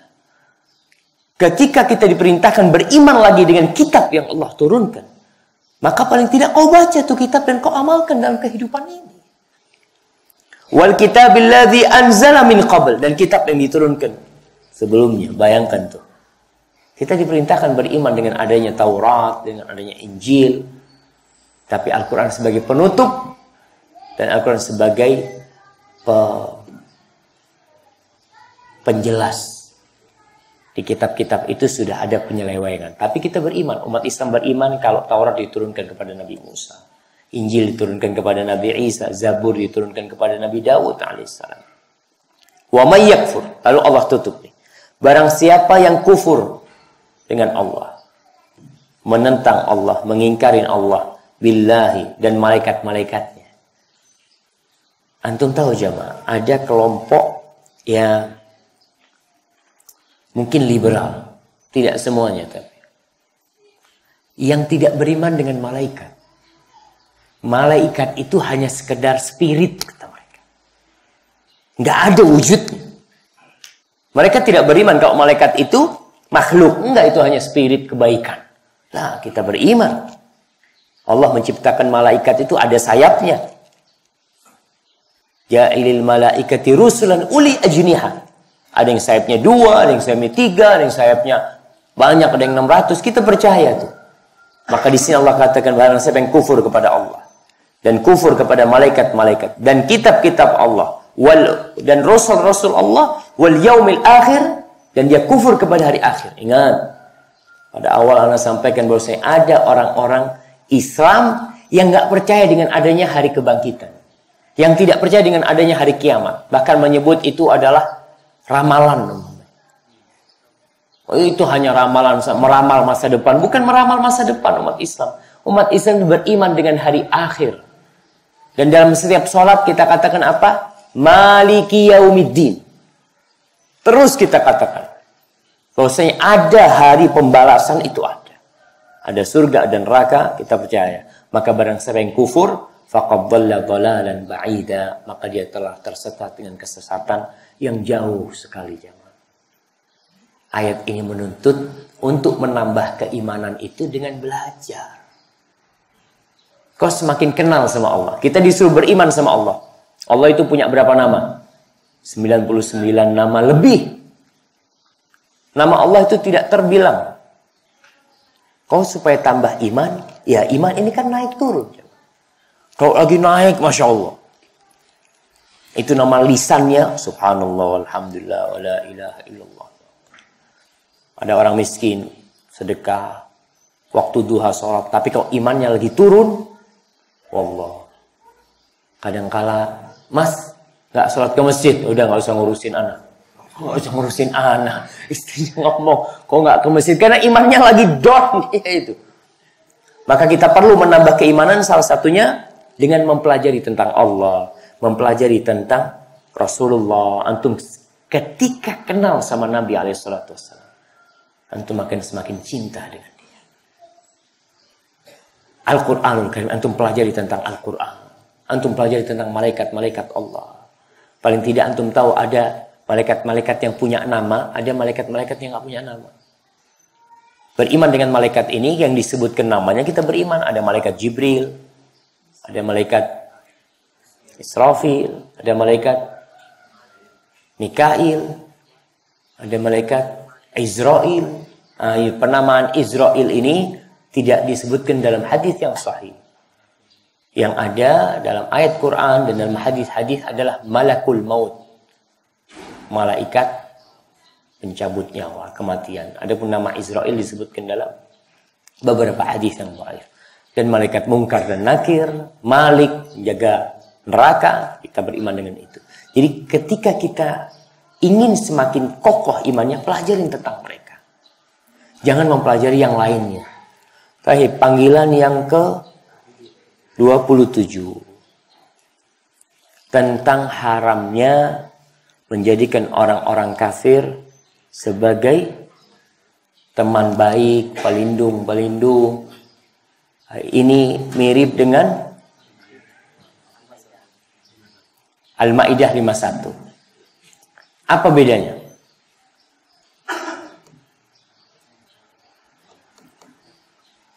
Ketika kita diperintahkan beriman lagi dengan kitab yang Allah turunkan, maka paling tidak kau baca tuh kitab dan kau amalkan dalam kehidupan ini. Wal kitabil ladzi anzala min qabl, dan kitab yang diturunkan sebelumnya. Bayangkan tuh. Kita diperintahkan beriman dengan adanya Taurat, dengan adanya Injil. Tapi Al-Quran sebagai penutup dan Al-Quran sebagai penjelas. Di kitab-kitab itu sudah ada penyelewengan. Tapi kita beriman, umat Islam beriman kalau Taurat diturunkan kepada Nabi Musa, Injil diturunkan kepada Nabi Isa, Zabur diturunkan kepada Nabi Dawud alaihissalam. Wa may yakfur, lalu Allah tutup nih. Barang siapa yang kufur dengan Allah, menentang Allah, mengingkarin Allah, billahi, dan malaikat-malaikatnya. Antum tahu jamaah, ada kelompok yang mungkin liberal, tidak semuanya tapi, yang tidak beriman dengan malaikat. Malaikat itu hanya sekedar spirit, kata mereka. Nggak ada wujudnya. Mereka tidak beriman kalau malaikat itu makhluk. Enggak, itu hanya spirit kebaikan. Nah, kita beriman. Allah menciptakan malaikat itu ada sayapnya. Ja'ilil malaikati rusulan uli ajniha. Ada yang sayapnya 2, ada yang sayapnya 3, ada yang sayapnya banyak, ada yang 600. Kita percaya tuh. Maka di sini Allah katakan barang siapa yang kufur kepada Allah dan kufur kepada malaikat-malaikat dan kitab-kitab Allah dan rasul-rasul Allah wal yaumil akhir, dan dia kufur kepada hari akhir. Ingat, pada awal Anda sampaikan bahwasanya ada orang-orang Islam yang nggak percaya dengan adanya hari kebangkitan, yang tidak percaya dengan adanya hari kiamat, bahkan menyebut itu adalah ramalan. Oh, itu hanya ramalan, meramal masa depan. Bukan meramal masa depan umat Islam. Umat Islam beriman dengan hari akhir. Dan dalam setiap sholat kita katakan apa? Maliki yaumiddin. Terus kita katakan bahwasanya ada hari pembalasan, itu ada. Ada surga dan neraka, kita percaya. Maka barang siapa yang kufur, faqad dhalla dhalalan ba'ida, maka dia telah tersesat dengan kesesatan yang jauh sekali, jemaah. Ayat ini menuntut untuk menambah keimanan itu dengan belajar. Kau semakin kenal sama Allah. Kita disuruh beriman sama Allah. Allah itu punya berapa nama? 99 nama lebih. Nama Allah itu tidak terbilang. Kau supaya tambah iman, ya iman ini kan naik turun. Kalau lagi naik, Masya Allah. Itu nama lisannya, subhanallah, alhamdulillah, wa la ilaha illallah. Ada orang miskin, sedekah, waktu duha sholat. Tapi kalau imannya lagi turun, wallah. Kadangkala, mas, gak sholat ke masjid. Udah gak usah ngurusin anak. Gak usah ngurusin anak. Istrinya ngomong, kok gak ke masjid? Karena imannya lagi down. Itu. Maka kita perlu menambah keimanan, salah satunya dengan mempelajari tentang Allah. Mempelajari tentang Rasulullah. Antum ketika kenal sama Nabi SAW, antum makin semakin cinta dengan dia. Al-Quranul Karim, antum pelajari tentang Al-Quran. Antum pelajari tentang malaikat-malaikat Allah. Paling tidak antum tahu ada malaikat-malaikat yang punya nama, ada malaikat-malaikat yang nggak punya nama. Beriman dengan malaikat ini yang disebutkan namanya, kita beriman. Ada malaikat Jibril, ada malaikat Israfil, ada malaikat Mikail, ada malaikat Israel. Penamaan Israel ini tidak disebutkan dalam hadis yang sahih. Yang ada dalam ayat Quran dan dalam hadis-hadis adalah malakul maut, malaikat pencabut nyawa, kematian. Adapun nama Israel disebutkan dalam beberapa hadis yang sahih. Dan malaikat mungkar dan nakir, Malik, menjaga neraka, kita beriman dengan itu. Jadi ketika kita ingin semakin kokoh imannya, pelajarin tentang mereka. Jangan mempelajari yang lainnya. Baik, panggilan yang ke-27. Tentang haramnya menjadikan orang-orang kafir sebagai teman baik, pelindung. Ini mirip dengan Al-Maidah 51. Apa bedanya?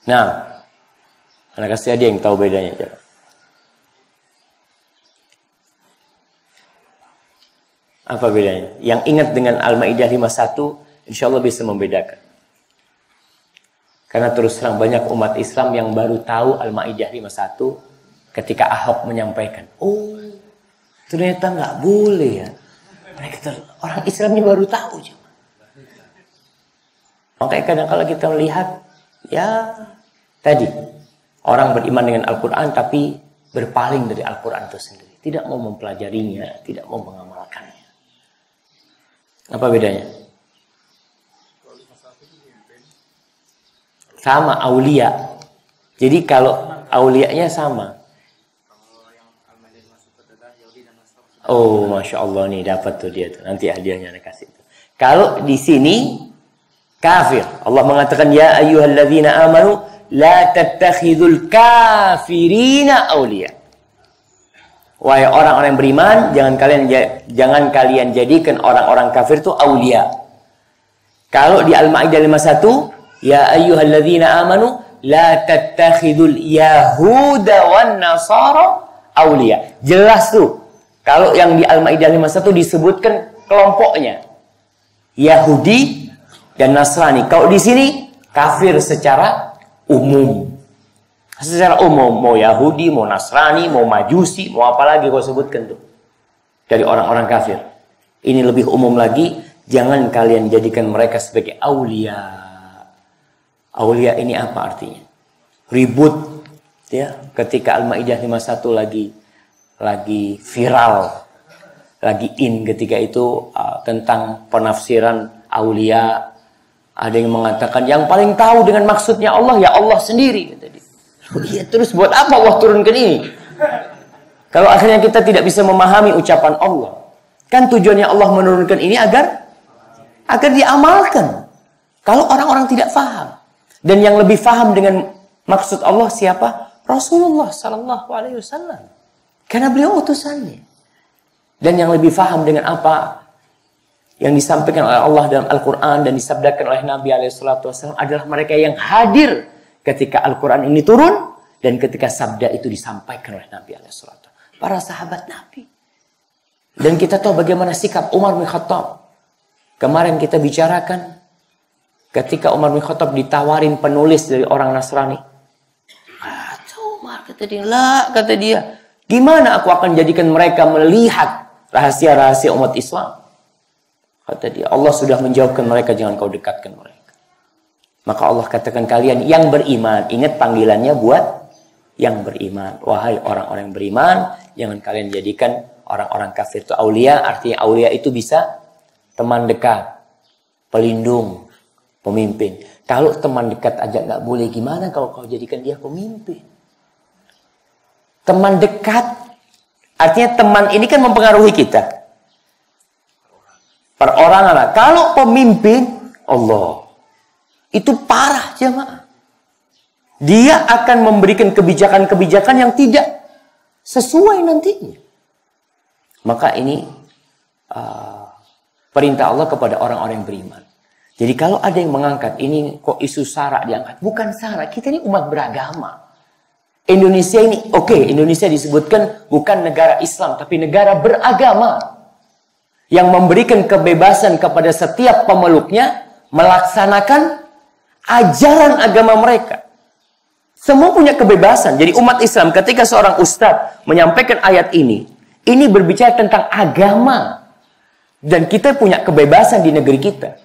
Nah, anak kasih dia yang tahu bedanya. Apa bedanya? Yang ingat dengan Al-Maidah 51, insya Allah bisa membedakan. Karena terus terang banyak umat Islam yang baru tahu Al-Maidah 51 ketika Ahok menyampaikan. Oh, ternyata nggak boleh ya. Orang Islamnya baru tahu. Makanya kadang-kadang kita melihat, ya tadi, orang beriman dengan Al-Quran tapi berpaling dari Al-Quran itu sendiri. Tidak mau mempelajarinya, tidak mau mengamalkannya. Apa bedanya? Sama aulia. Jadi kalau aulianya sama. Oh, Masya Allah nih dapat tuh dia tuh. Nanti hadiahnya saya kasih tuh. Kalau di sini kafir. Allah mengatakan ya ayyuhalladzina amanu la tattakhidul kafirina awliya. Wahai orang-orang yang beriman, jangan kalian jadikan orang-orang kafir itu aulia. Kalau di Al-Maidah 51, ya ayyuhalladzina amanu la tattakhidul yahuda wan nasara aulia. Jelas tuh. Kalau yang di Al-Maidah 51 disebutkan kelompoknya Yahudi dan Nasrani. Kalau di sini kafir secara umum. Secara umum, mau Yahudi, mau Nasrani, mau Majusi, mau apa lagi kau sebutkan tuh. Dari orang-orang kafir. Ini lebih umum lagi, jangan kalian jadikan mereka sebagai aulia. Aulia ini apa artinya? Ribut ya, ketika Al-Maidah 51 lagi viral, lagi in ketika itu tentang penafsiran aulia. Ada yang mengatakan yang paling tahu dengan maksudnya Allah ya Allah sendiri, kata dia. Iya, terus buat apa Allah turunkan ini? Kalau akhirnya kita tidak bisa memahami ucapan Allah. Kan tujuannya Allah menurunkan ini agar diamalkan. Kalau orang-orang tidak faham. Dan yang lebih faham dengan maksud Allah siapa? Rasulullah sallallahu alaihi wasallam. Karena beliau utusannya. Dan yang lebih faham dengan apa yang disampaikan oleh Allah dalam Al-Quran dan disabdakan oleh Nabi SAW adalah mereka yang hadir ketika Al-Quran ini turun dan ketika sabda itu disampaikan oleh Nabi SAW. Para sahabat Nabi. Dan kita tahu bagaimana sikap Umar bin Khattab. Kemarin kita bicarakan ketika Umar bin Khattab ditawarin penulis dari orang Nasrani. Umar kata dia, gimana aku akan jadikan mereka melihat rahasia-rahasia umat Islam? Kata dia, Allah sudah menjawabkan mereka, jangan kau dekatkan mereka. Maka Allah katakan kalian yang beriman, ingat panggilannya buat yang beriman. Wahai orang-orang yang beriman, jangan kalian jadikan orang-orang kafir itu aulia. Artinya aulia itu bisa teman dekat, pelindung, pemimpin. Kalau teman dekat aja nggak boleh, gimana kalau kau jadikan dia pemimpin? Teman dekat, artinya teman ini kan mempengaruhi kita. Perorangan lah. Kalau pemimpin, Allah. Itu parah jemaah. Dia akan memberikan kebijakan-kebijakan yang tidak sesuai nantinya. Maka ini perintah Allah kepada orang-orang yang beriman. Jadi kalau ada yang mengangkat, ini kok isu sara diangkat. Bukan sara, kita ini umat beragama. Indonesia ini, Indonesia disebutkan bukan negara Islam, tapi negara beragama. Yang memberikan kebebasan kepada setiap pemeluknya melaksanakan ajaran agama mereka. Semua punya kebebasan. Jadi umat Islam ketika seorang ustadz menyampaikan ayat ini berbicara tentang agama. Dan kita punya kebebasan di negeri kita.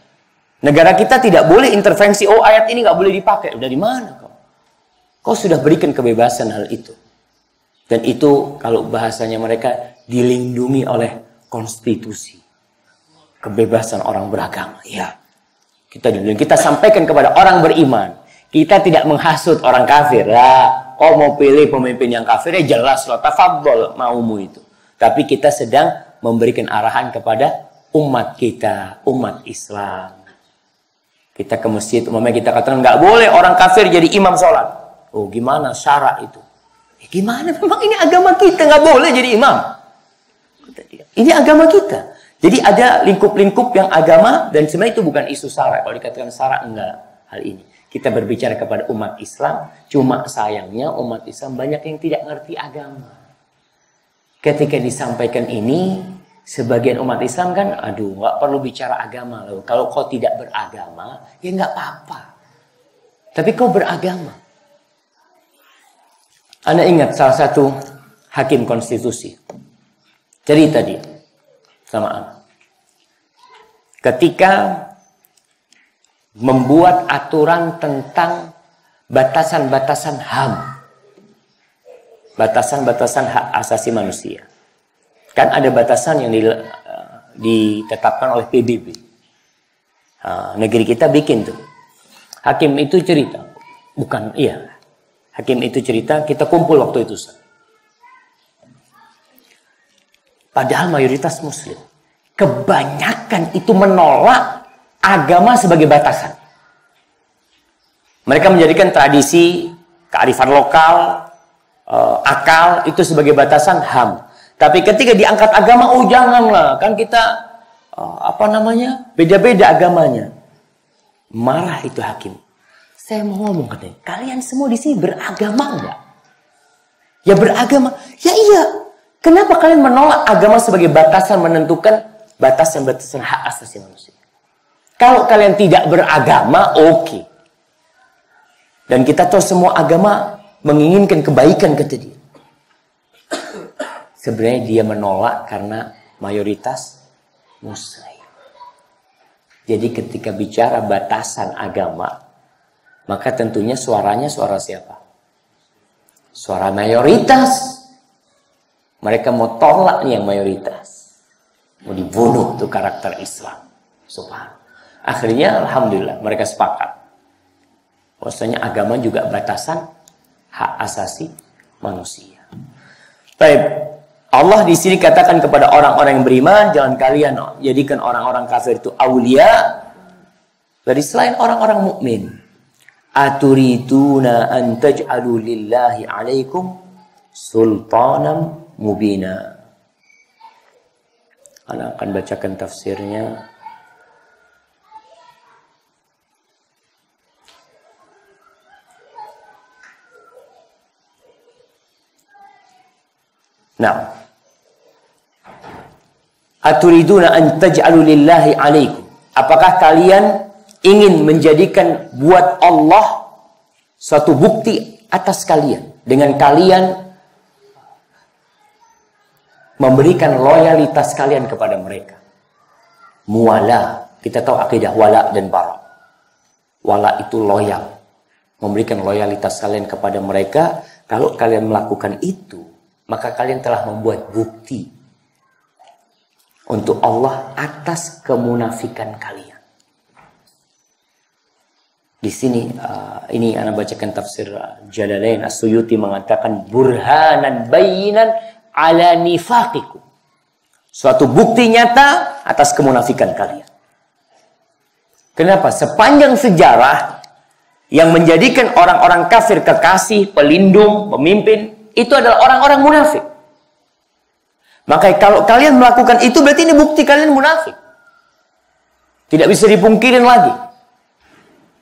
Negara kita tidak boleh intervensi, oh ayat ini nggak boleh dipakai. Dari mana kau? Kau sudah berikan kebebasan hal itu. Dan itu kalau bahasanya mereka dilindungi oleh konstitusi. Kebebasan orang beragama. Ya. Kita sampaikan kepada orang beriman. Kita tidak menghasut orang kafir. Ya, kau mau pilih pemimpin yang kafir, ya jelas lah. Tafadhol maumu itu. Tapi kita sedang memberikan arahan kepada umat kita. Umat Islam. Kita ke masjid, umumnya kita katakan nggak boleh orang kafir jadi imam sholat. Oh gimana syarat itu? Gimana? Memang ini agama kita. Nggak boleh jadi imam. Ini agama kita. Jadi ada lingkup-lingkup yang agama dan sebenarnya itu bukan isu sara. Kalau dikatakan sara enggak hal ini. Kita berbicara kepada umat Islam, cuma sayangnya umat Islam banyak yang tidak ngerti agama. Ketika disampaikan ini, sebagian umat Islam kan, aduh nggak perlu bicara agama loh. Kalau kau tidak beragama, ya nggak apa-apa. Tapi kau beragama. Anda ingat salah satu hakim konstitusi. Cerita dia. Sama anak. Ketika membuat aturan tentang batasan-batasan HAM. Batasan-batasan hak asasi manusia. Kan ada batasan yang ditetapkan oleh PBB. Negeri kita bikin tuh. Hakim itu cerita. Hakim itu cerita, kita kumpul waktu itu. Padahal mayoritas muslim. Kebanyakan itu menolak agama sebagai batasan. Mereka menjadikan tradisi, kearifan lokal, akal itu sebagai batasan HAM. Tapi ketika diangkat agama, oh janganlah, kan kita beda-beda agamanya. Marah itu hakim. Saya mau ngomong katanya, kalian semua di sini beragama enggak? Ya beragama. Ya iya. Kenapa kalian menolak agama sebagai batasan menentukan batasan-batasan hak asasi manusia? Kalau kalian tidak beragama, oke. Dan kita tahu semua agama menginginkan kebaikan kata dia. Sebenarnya dia menolak karena mayoritas Muslim. Jadi ketika bicara batasan agama, maka tentunya suaranya suara siapa? Suara mayoritas. Mereka mau tolak nih yang mayoritas. Mau dibunuh tuh karakter Islam. Subhanallah. Akhirnya alhamdulillah mereka sepakat. Maksudnya agama juga batasan hak asasi manusia. Baik. Allah di sini katakan kepada orang-orang yang beriman, jangan kalian jadikan orang-orang kafir itu aulia dari selain orang-orang mukmin. Aturiduna an taj'alu lillahi 'alaikum sultanan mubina. Ana akan bacakan tafsirnya. Nah, aturiduna an taj'alu lillahi 'alaikum. Apakah kalian ingin menjadikan buat Allah suatu bukti atas kalian dengan kalian memberikan loyalitas kalian kepada mereka? Muwala, kita tahu akidah wala dan bara. Wala itu loyal, memberikan loyalitas kalian kepada mereka. Kalau kalian melakukan itu, maka kalian telah membuat bukti untuk Allah atas kemunafikan kalian. Di sini, ini anak bacakan tafsir Jalalain. As-Suyuti mengatakan burhanan bayinan ala nifaqikum. Suatu bukti nyata atas kemunafikan kalian. Kenapa? Sepanjang sejarah yang menjadikan orang-orang kafir kekasih, pelindung, pemimpin, itu adalah orang-orang munafik. Maka kalau kalian melakukan itu berarti ini bukti kalian munafik. Tidak bisa dipungkirin lagi.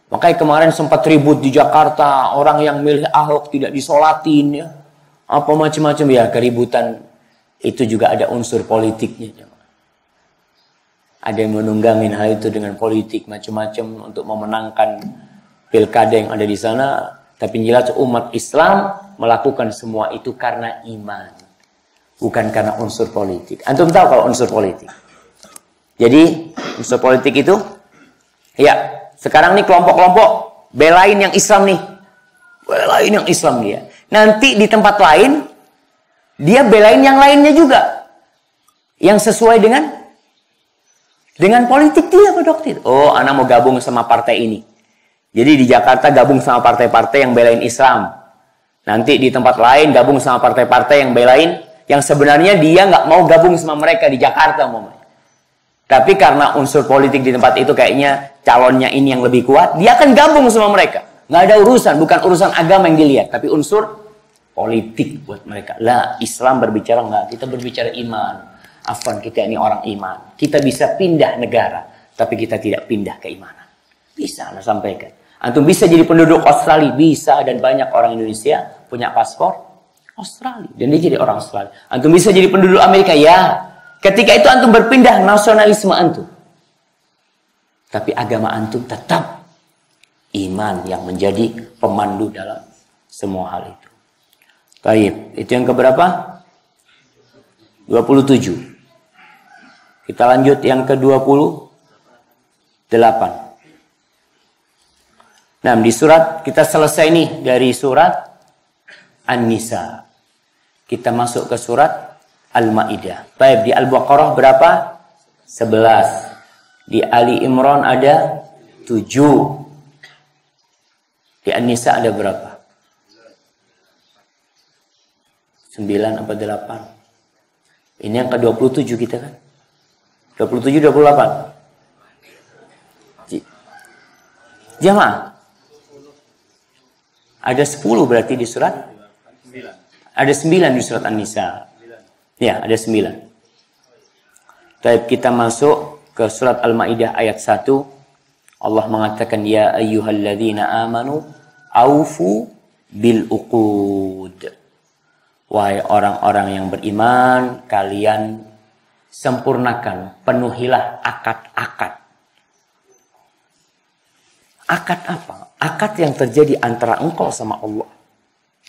Makanya kemarin sempat ribut di Jakarta, orang yang milih Ahok tidak disolatin ya. Apa macam-macam ya, keributan itu juga ada unsur politiknya. Ada yang menunggangin hal itu dengan politik macam-macam untuk memenangkan pilkada yang ada di sana. Tapi jelas umat Islam melakukan semua itu karena iman. Bukan karena unsur politik. Antum tahu kalau unsur politik. Jadi unsur politik itu, ya sekarang nih kelompok-kelompok belain yang Islam nih. Belain yang Islam dia. Nanti di tempat lain, dia belain yang lainnya juga. Yang sesuai dengan politik dia pada waktu itu. Oh, anak mau gabung sama partai ini. Jadi di Jakarta gabung sama partai-partai yang belain Islam. Nanti di tempat lain gabung sama partai-partai yang belain, yang sebenarnya dia nggak mau gabung sama mereka di Jakarta umpamanya. Tapi karena unsur politik di tempat itu kayaknya calonnya ini yang lebih kuat, dia akan gabung sama mereka. Nggak ada urusan, bukan urusan agama yang dilihat, tapi unsur politik buat mereka. Lah, Islam berbicara nggak, kita berbicara iman. Afwan, kita ini orang iman. Kita bisa pindah negara, tapi kita tidak pindah keimanan. Bisa, Anda sampaikan. Antum bisa jadi penduduk Australia, bisa, dan banyak orang Indonesia punya paspor Australia dan dia jadi orang Australia. Antum bisa jadi penduduk Amerika, ya. Ketika itu antum berpindah nasionalisme antum. Tapi agama antum tetap iman yang menjadi pemandu dalam semua hal itu. Baik, itu yang keberapa? 27. Kita lanjut yang ke-28. Nah, di surat kita selesai nih dari surat An-Nisa. Kita masuk ke surat Al-Maidah. Baik, di Al-Baqarah berapa? 11. Di Ali Imran ada 7. Di An-Nisa ada berapa? 9 apa 8? Ini yang ke-27 kita kan? 27, 28. Jamaah. Ada 10 berarti di surat? Ada 9 di surat An-Nisa. Ya, ada 9. Baik, kita masuk ke surat Al-Maidah ayat 1. Allah mengatakan, ya ayyuhalladzina amanu aufu bil uqud. Wahai orang-orang yang beriman, kalian sempurnakan, penuhilah akad-akad. Akad apa? Akad yang terjadi antara engkau sama Allah.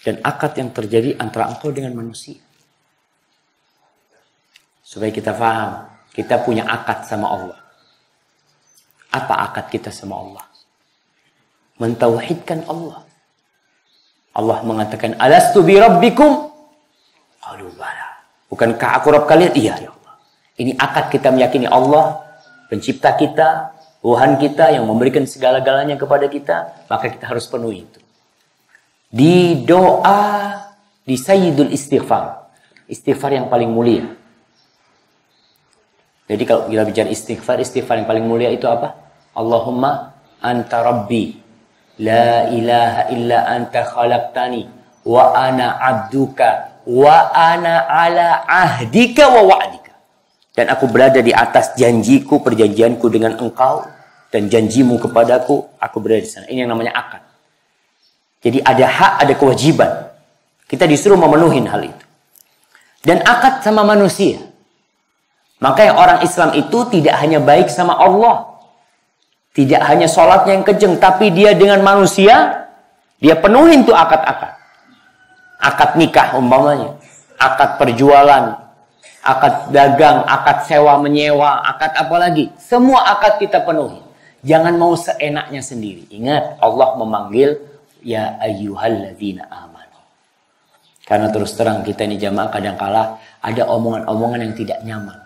Dan akad yang terjadi antara engkau dengan manusia. Supaya kita paham, kita punya akad sama Allah. Apa akad kita sama Allah? Mentauhidkan Allah. Allah mengatakan, alastu bi rabbikum? Qalu bala. Bukankah aku Rabb kalian? Iya, ya Allah. Ini akad kita meyakini Allah, pencipta kita, Tuhan kita yang memberikan segala-galanya kepada kita, maka kita harus penuhi itu. Di doa, di sayyidul istighfar. Istighfar yang paling mulia. Jadi kalau kita bicara istighfar, istighfar yang paling mulia itu apa? Allahumma anta rabbi, la ilaha illa anta khalaqtani, wa ana abduka, wa ana ala ahdika wa wa'dika. Dan aku berada di atas janjiku, perjanjianku dengan engkau, dan janjimu kepadaku, aku berada di sana. Ini yang namanya akad. Jadi ada hak, ada kewajiban. Kita disuruh memenuhi hal itu. Dan akad sama manusia. Maka yang orang Islam itu tidak hanya baik sama Allah. Tidak hanya sholatnya yang kenceng, tapi dia dengan manusia, dia penuhin tuh akad-akad. Akad nikah umpamanya. Akad perjualan. Akad dagang, akad sewa menyewa, akad apa lagi. Semua akad kita penuhi. Jangan mau seenaknya sendiri. Ingat, Allah memanggil, ya ayyuhalladzina amanu. Karena terus terang kita ini jamaah kadangkala ada omongan-omongan yang tidak nyaman.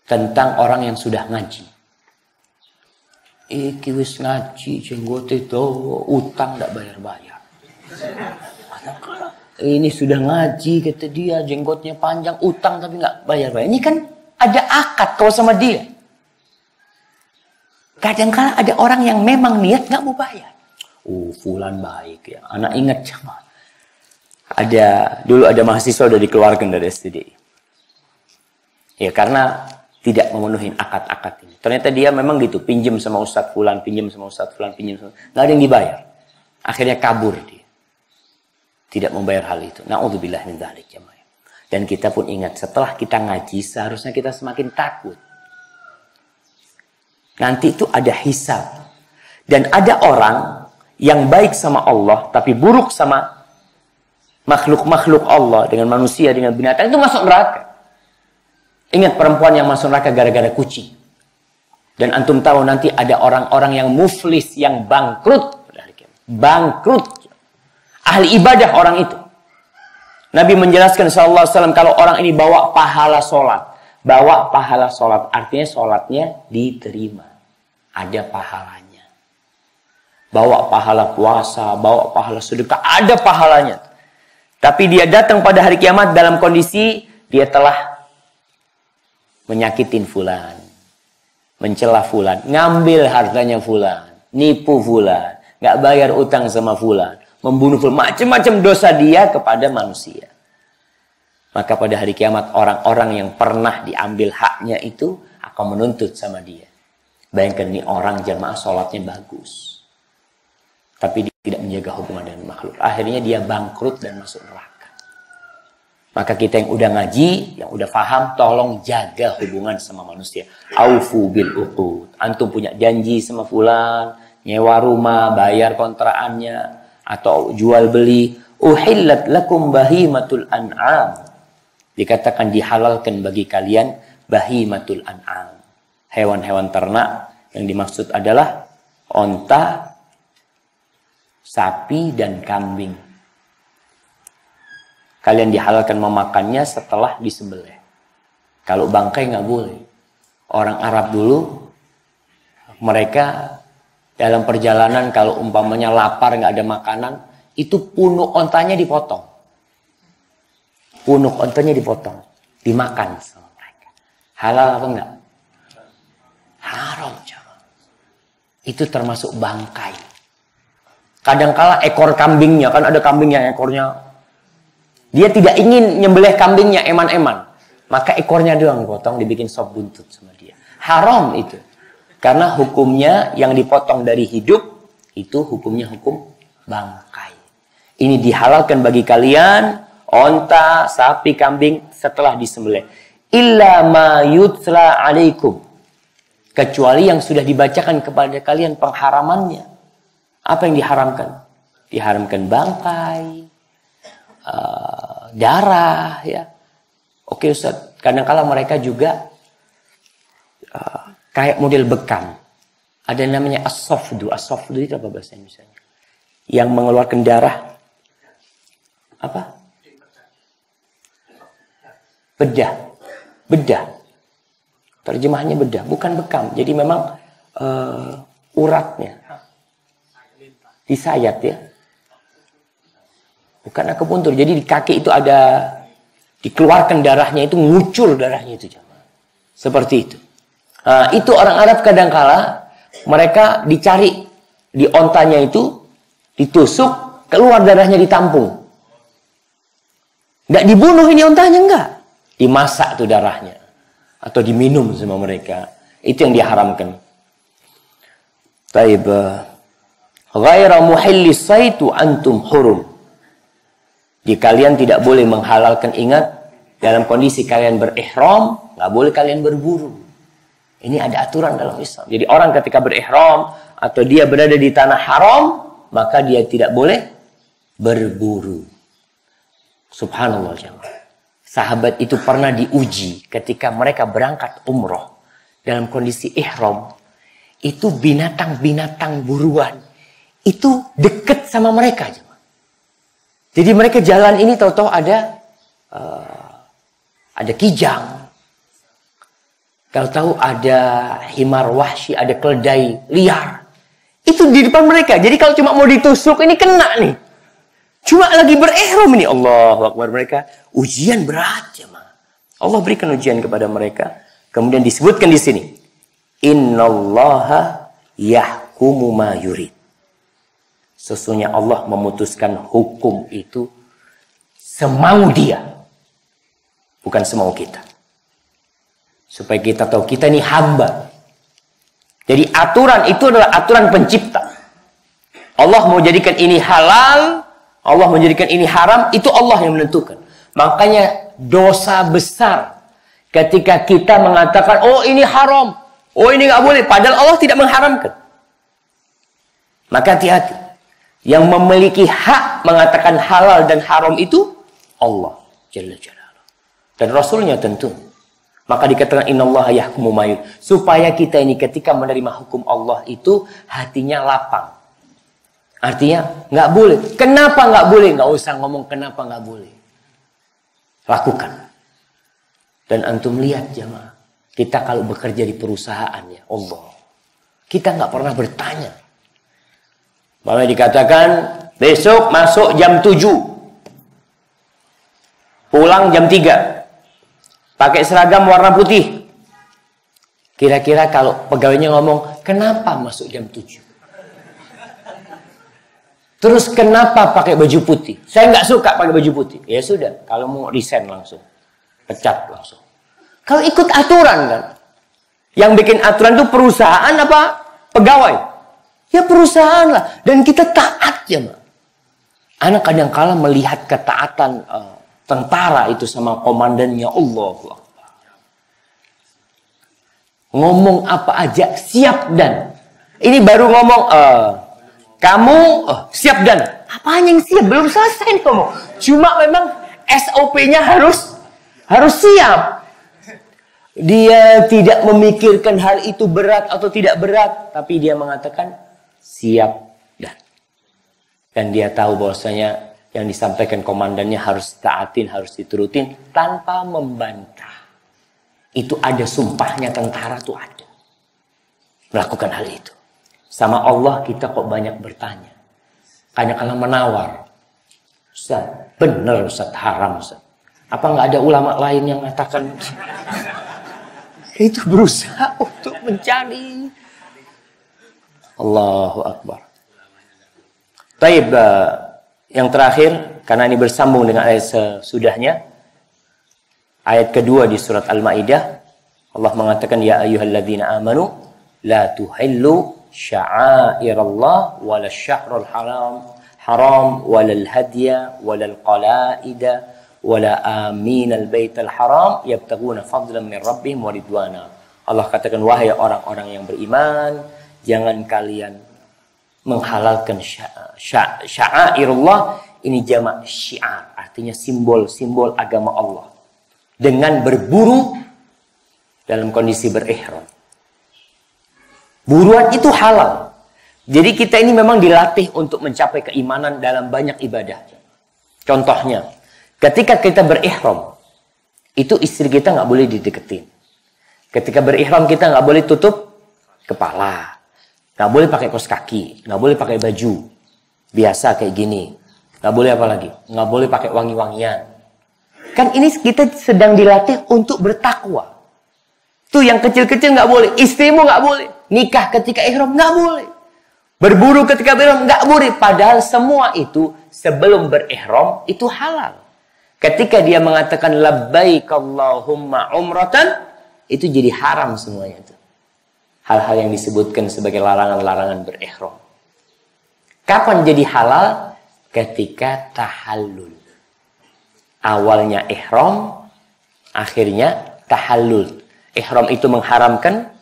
Tentang orang yang sudah ngaji. Iki wis ngaji, jenggote dawa, utang ndak bayar-bayar. Ini sudah ngaji, kata dia, jenggotnya panjang, utang tapi nggak bayar-bayar. Ini kan ada akad kau sama dia. Kadang-kala ada orang yang memang niat nggak mau bayar. Oh, fulan baik ya. Anak ingat sama. Dulu ada mahasiswa udah dikeluarkan dari STDI. Ya karena tidak memenuhi akad-akad ini. Ternyata dia memang gitu, pinjam sama Ustadz fulan, pinjam sama Ustadz fulan, pinjam sama. Nggak ada yang dibayar. Akhirnya kabur dia. Tidak membayar hal itu. Na'udzubillah min dzalik jamaah. Dan kita pun ingat, setelah kita ngaji, seharusnya kita semakin takut. Nanti itu ada hisab. Dan ada orang yang baik sama Allah, tapi buruk sama makhluk-makhluk Allah, dengan manusia, dengan binatang, itu masuk neraka. Ingat perempuan yang masuk neraka gara-gara kucing. Dan antum tahu nanti ada orang-orang yang muflis, yang bangkrut. Bangkrut. Ahli ibadah orang itu. Nabi menjelaskan sallallahu alaihi wasallam kalau orang ini bawa pahala sholat. Bawa pahala sholat. Artinya sholatnya diterima. Ada pahalanya. Bawa pahala puasa. Bawa pahala sedekah. Ada pahalanya. Tapi dia datang pada hari kiamat dalam kondisi dia telah menyakitin fulan. Mencela fulan. Ngambil hartanya fulan. Nipu fulan. Nggak bayar utang sama fulan. Membunuh fulan. Macam-macam dosa dia kepada manusia. Maka pada hari kiamat orang-orang yang pernah diambil haknya itu akan menuntut sama dia. Bayangkan nih orang jamaah sholatnya bagus. Tapi dia tidak menjaga hubungan dengan makhluk. Akhirnya dia bangkrut dan masuk neraka. Maka kita yang udah ngaji, yang udah paham, tolong jaga hubungan sama manusia. Aufu bil uqud. Antum punya janji sama fulan, nyewa rumah, bayar kontraannya, atau jual beli. Uhillat lakum bahimatul an'am. Dikatakan dihalalkan bagi kalian bahimatul an'am. Hewan-hewan ternak yang dimaksud adalah onta, sapi, dan kambing. Kalian dihalalkan memakannya setelah disembelih. Kalau bangkai nggak boleh. Orang Arab dulu, mereka dalam perjalanan kalau umpamanya lapar nggak ada makanan, itu punuk ontanya dipotong. Punuk ontanya dipotong, dimakan sama mereka. Halal apa enggak? Haram, coba. itu termasuk bangkai. Kadangkala ekor kambingnya, kan ada kambing yang ekornya, dia tidak ingin nyembelih kambingnya eman-eman, maka ekornya doang potong, dibikin sop buntut sama dia. Haram itu. Karena hukumnya yang dipotong dari hidup, itu hukumnya hukum bangkai. Ini dihalalkan bagi kalian, onta, sapi, kambing setelah disembelih. Illa ma yutla alaikum. Kecuali yang sudah dibacakan kepada kalian pengharamannya. Apa yang diharamkan? Diharamkan bangkai, darah, ya. Oke Ustaz, kadang-kala mereka juga kayak model bekam. Ada namanya as-safdu. As-safdu itu apa bahasa Indonesia? Yang mengeluarkan darah. Apa? Bedah. Terjemahannya bedah, bukan bekam. Jadi memang uratnya disayat ya. Bukan akupuntur. Jadi di kaki itu ada, dikeluarkan darahnya, itu ngucur darahnya itu. Seperti itu. Nah, itu orang Arab kadangkala mereka dicari di ontanya itu, ditusuk, keluar darahnya ditampung. Nggak dibunuh ini ontanya, enggak. Dimasak tuh darahnya. Atau diminum sama mereka. Itu yang diharamkan. Taib. Ghaira muhillis saitu antum hurum. Di kalian tidak boleh menghalalkan, ingat, dalam kondisi kalian berihram, nggak boleh kalian berburu. Ini ada aturan dalam Islam. Jadi orang ketika berihram atau dia berada di tanah haram, maka dia tidak boleh berburu. Subhanallah jemaah. Sahabat itu pernah diuji ketika mereka berangkat umroh dalam kondisi ihram. Itu binatang-binatang buruan itu dekat sama mereka. Jadi mereka jalan ini tahu-tahu ada kijang. Tahu-tahu ada himar wahsy, ada keledai liar. Itu di depan mereka. Jadi kalau cuma mau ditusuk ini kena nih. Cuma lagi berihram ini, Allahu Akbar, mereka ujian berat jemaah. Allah berikan ujian kepada mereka. Kemudian disebutkan di sini, innallaha yahkumu ma yurid. Sesungguhnya Allah memutuskan hukum itu semau dia, bukan semau kita. Supaya kita tahu kita ini hamba. Jadi aturan itu adalah aturan pencipta. Allah mau jadikan ini halal, Allah menjadikan ini haram, itu Allah yang menentukan. Makanya dosa besar ketika kita mengatakan, oh ini haram, oh ini nggak boleh, padahal Allah tidak mengharamkan. Maka hati-hati. Yang memiliki hak mengatakan halal dan haram itu Allah Jalla Jalaluh. Dan Rasulnya tentu. Maka dikatakan innallaha yahkumu ma yurid. Supaya kita ini ketika menerima hukum Allah itu hatinya lapang. Artinya nggak boleh. Kenapa nggak boleh? Nggak usah ngomong kenapa nggak boleh. Lakukan. Dan antum lihat jamaah. Kita kalau bekerja di perusahaan ya Allah. Kita nggak pernah bertanya. Malah dikatakan besok masuk jam 7. Pulang jam 3. Pakai seragam warna putih. Kira-kira kalau pegawainya ngomong, kenapa masuk jam 7? Terus kenapa pakai baju putih? Saya nggak suka pakai baju putih. Ya sudah, kalau mau resign langsung. Pecat langsung. Kalau ikut aturan kan. Yang bikin aturan itu perusahaan apa pegawai? Ya perusahaan lah. Dan kita taat ya, Mak. Anak kadang-kala melihat ketaatan tentara itu sama komandannya, Allah. Ngomong apa aja siap dan. Ini baru ngomong kamu siap dan. Apanya yang siap? Belum selesai nih ngomong. Cuma memang SOP-nya harus siap. Dia tidak memikirkan hal itu berat atau tidak berat, tapi dia mengatakan siap dan. Dan dia tahu bahwasanya yang disampaikan komandannya harus taatin, harus diturutin tanpa membantah. Itu ada sumpahnya tentara tuh ada. Melakukan hal itu. Sama Allah kita kok banyak bertanya. Kadang-kadang menawar. Ustaz, benar Ustaz, haram Ustaz. Apa nggak ada ulama lain yang mengatakan? Itu berusaha untuk mencari. Allahu Akbar. Taib, yang terakhir, karena ini bersambung dengan ayat sesudahnya, ayat kedua di surat Al-Maidah, Allah mengatakan, ya ayyuhalladzina amanu la tuhillu sya'airallah wala syahrul haram wala al-hadya wala al-qalaida wala aminal baital haram yabtaguna fadlan min rabbihim wa ridwana. Allah katakan, wahai orang-orang yang beriman, jangan kalian menghalalkan sya'airullah. Ini jamak syiar, artinya simbol-simbol agama Allah, dengan berburu dalam kondisi berihram. Buruan itu halal. Jadi kita ini memang dilatih untuk mencapai keimanan dalam banyak ibadah. Contohnya, ketika kita berihram, itu istri kita nggak boleh dideketin. Ketika berihram kita nggak boleh tutup kepala, nggak boleh pakai kaos kaki, nggak boleh pakai baju biasa kayak gini, nggak boleh apa lagi, nggak boleh pakai wangi-wangian. Kan ini kita sedang dilatih untuk bertakwa. Tuh yang kecil-kecil nggak boleh, istrimu nggak boleh, nikah ketika ihram nggak boleh, berburu ketika berihram nggak boleh. Padahal semua itu sebelum berihram itu halal. Ketika dia mengatakan labbaik Allahumma umratan, itu jadi haram semuanya itu. Hal-hal yang disebutkan sebagai larangan-larangan berihram. Kapan jadi halal? Ketika tahallul. Awalnya ihram, akhirnya tahallul. Ihram itu mengharamkan,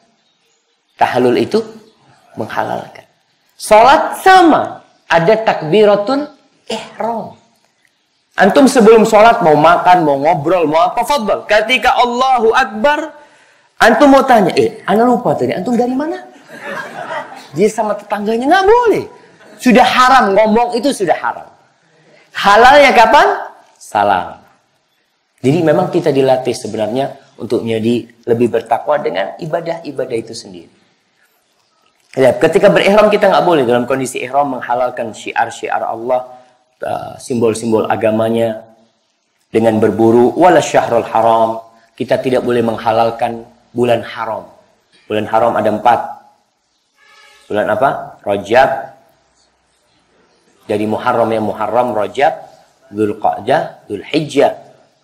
tahallul itu menghalalkan. Salat sama, ada takbiratun ihram. Antum sebelum salat mau makan, mau ngobrol, mau apa, fadhal. Ketika Allahu Akbar, antum mau tanya, ana lupa tadi, antum dari mana? Dia sama tetangganya, nggak boleh. Sudah haram, ngomong itu sudah haram. Halalnya kapan? Salam. Jadi memang kita dilatih sebenarnya untuk menjadi lebih bertakwa dengan ibadah-ibadah itu sendiri. Ya, ketika berihram kita nggak boleh dalam kondisi ihram menghalalkan syiar-syiar Allah, simbol-simbol agamanya dengan berburu. Wala syahrul haram, kita tidak boleh menghalalkan bulan haram. Bulan haram ada 4. Bulan apa? Rajab. Dari Muharram, ya Muharram, Rajab, Dzulqa'dah, Dzulhijjah.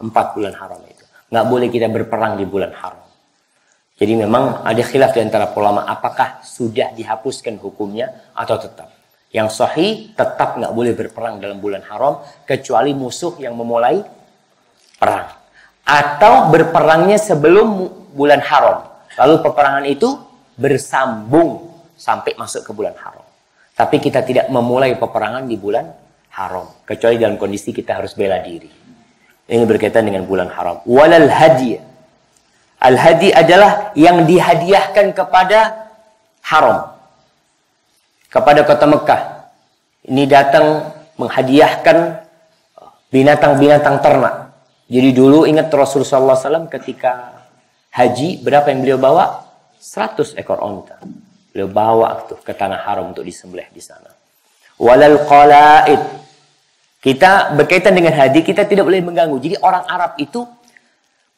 4 bulan haram itu. Nggak boleh kita berperang di bulan haram. Jadi memang ada khilaf di antara ulama apakah sudah dihapuskan hukumnya atau tetap. Yang sahih tetap nggak boleh berperang dalam bulan haram kecuali musuh yang memulai perang. Atau berperangnya sebelum bulan haram. Lalu peperangan itu bersambung sampai masuk ke bulan haram. Tapi kita tidak memulai peperangan di bulan haram. Kecuali dalam kondisi kita harus bela diri. Ini berkaitan dengan bulan haram. Walal hadiyah. Al-hadi adalah yang dihadiahkan kepada haram. Kepada kota Mekah. Ini datang menghadiahkan binatang-binatang ternak. Jadi dulu ingat Rasulullah SAW ketika haji, berapa yang beliau bawa? 100 ekor onta. Beliau bawa tuh ke tanah haram untuk disembelih di sana. Walal qalaid. Kita berkaitan dengan haji, kita tidak boleh mengganggu. Jadi orang Arab itu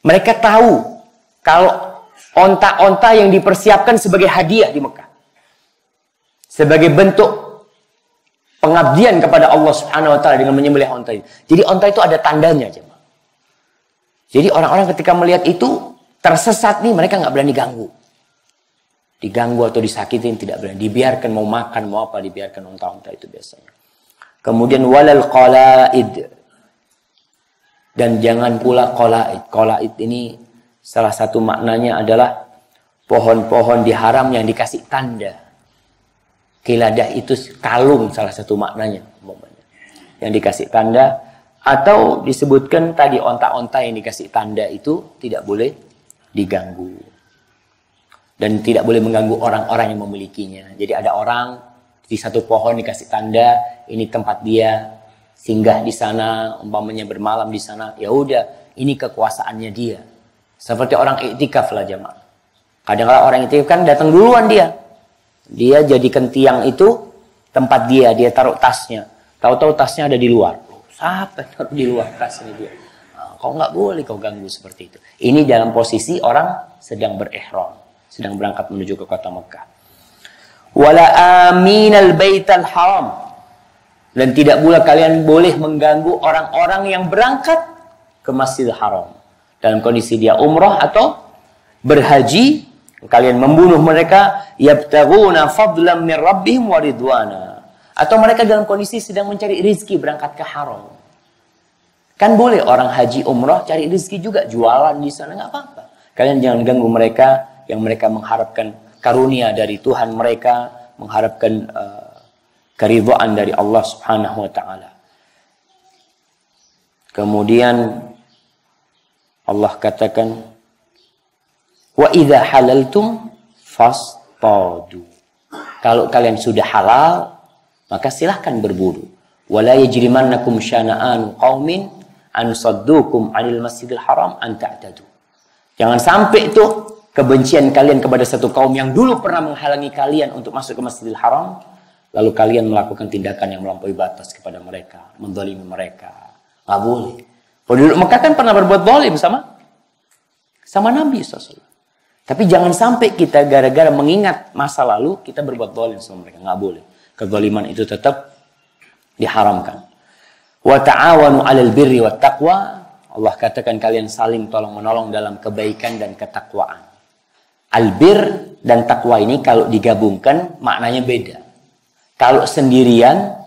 mereka tahu kalau onta-onta yang dipersiapkan sebagai hadiah di Mekah. Sebagai bentuk pengabdian kepada Allah Subhanahu wa taala dengan menyembelih onta itu. Jadi onta itu ada tandanya, jemaah. Jadi orang-orang ketika melihat itu tersesat nih, mereka nggak berani ganggu. Diganggu atau disakitin tidak berani. Dibiarkan mau makan, mau apa, dibiarkan onta-onta itu biasanya. Kemudian walal qalaid. Dan jangan pula qalaid. Qalaid ini salah satu maknanya adalah pohon-pohon diharam yang dikasih tanda. Qiladah itu kalung, salah satu maknanya. Yang dikasih tanda. Atau disebutkan tadi onta-onta yang dikasih tanda itu tidak boleh diganggu. Dan tidak boleh mengganggu orang-orang yang memilikinya. Jadi ada orang di satu pohon dikasih tanda, ini tempat dia singgah di sana, umpamanya bermalam di sana. Ya udah, ini kekuasaannya dia. Seperti orang iktikaf lah jemaah. Kadang-kadang orang iktikaf kan datang duluan dia. Dia jadikan tiang itu tempat dia taruh tasnya. Tahu-tahu tasnya ada di luar. Siapa taruh di luar tasnya dia? Kau nggak boleh kau ganggu seperti itu. Ini dalam posisi orang sedang berihram. Sedang berangkat menuju ke kota Mekah. Wala aminal baital haram. Dan tidak pula kalian boleh mengganggu orang-orang yang berangkat ke Masjidil Haram. Dalam kondisi dia umrah atau berhaji, kalian membunuh mereka, yabtaghuna fadlan min rabbihim wa ridwana. Atau mereka dalam kondisi sedang mencari rezeki berangkat ke haram. Kan boleh orang haji umrah cari rezeki juga, jualan di sana, nggak apa-apa. Kalian jangan ganggu mereka yang mereka mengharapkan karunia dari Tuhan mereka, mengharapkan keridhaan dari Allah Subhanahu wa taala. Kemudian Allah katakan, wa idza halaltum fastadu. Kalau kalian sudah halal, maka silahkan berburu. Wala yajrimannakum syana'an qaumin an saddukum 'anil masjidil haram an ta'tadu. Jangan sampai tuh kebencian kalian kepada satu kaum yang dulu pernah menghalangi kalian untuk masuk ke Masjidil Haram, lalu kalian melakukan tindakan yang melampaui batas kepada mereka, menzalimi mereka. Nggak boleh. Penduduk Mekah kan pernah berbuat zalim sama Nabi SAW. Tapi jangan sampai kita gara-gara mengingat masa lalu, kita berbuat zalim sama mereka. Nggak boleh. Kezaliman itu tetap diharamkan. Wa ta'awanu 'alal birri wat taqwa. Allah katakan kalian saling tolong-menolong dalam kebaikan dan ketakwaan. Albir dan takwa ini kalau digabungkan maknanya beda. Kalau sendirian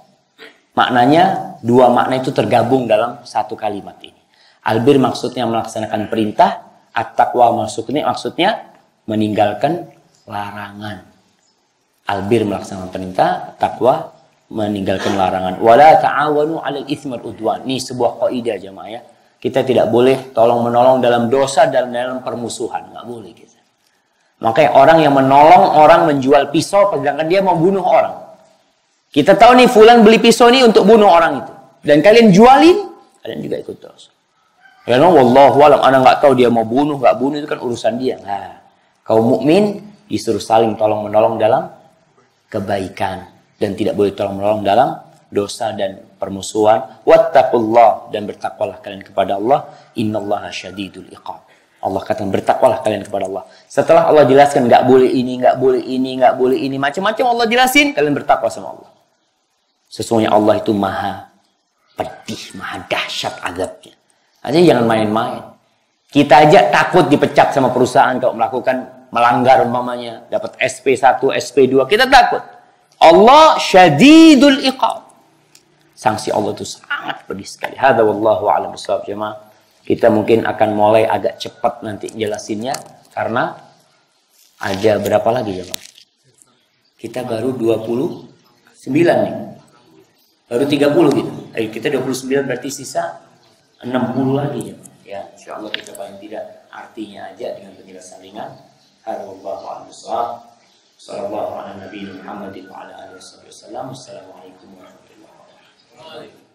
maknanya dua makna itu tergabung dalam satu kalimat ini. Albir maksudnya melaksanakan perintah, at-taqwa maksudnya meninggalkan larangan. Albir melaksanakan perintah, takwa meninggalkan larangan. Wala ta'awanu 'alal itsmi wal udwan. Ini sebuah kaidah jemaah ya. Kita tidak boleh tolong-menolong dalam dosa dan dalam permusuhan, nggak boleh kita. Makanya orang yang menolong orang menjual pisau sedangkan dia mau bunuh orang. Kita tahu nih fulan beli pisau ini untuk bunuh orang itu. Dan kalian jualin, kalian juga ikut dosa. Karena wallahu alam, anda nggak tahu dia mau bunuh, nggak bunuh itu kan urusan dia. Nah, kaum mukmin disuruh saling tolong-menolong dalam kebaikan. Dan tidak boleh tolong-menolong dalam dosa dan permusuhan. Wattaqullah, dan bertakwalah kalian kepada Allah. Innallaha syadidul iqab. Allah katakan bertakwalah kalian kepada Allah. Setelah Allah jelaskan nggak boleh ini, nggak boleh ini, nggak boleh ini, macam-macam Allah jelasin, kalian bertakwa sama Allah. Sesungguhnya Allah itu maha pedih, maha dahsyat azabnya. Aja jangan main-main. Kita aja takut dipecat sama perusahaan kalau melakukan melanggar umpamanya, dapat SP1, SP2, kita takut. Allah syadidul iqab. Sanksi Allah itu sangat pedih sekali. Hadza wallahu a'lam bishawab jemaah. Kita mungkin akan mulai agak cepat nanti jelasinnya karena ada berapa lagi jemaah? Kita baru 29 nih. Baru 30 gitu. Kita 29 berarti sisa 60 lagi jemaah. Ya, insyaallah kita paling tidak artinya aja dengan penjelasan ringan. Hadza wallahu a'lam bishawab. Sallallahu ala nabiyina Muhammadin wa ala alihi wasallam. Assalamualaikum warahmatullahi wabarakatuh.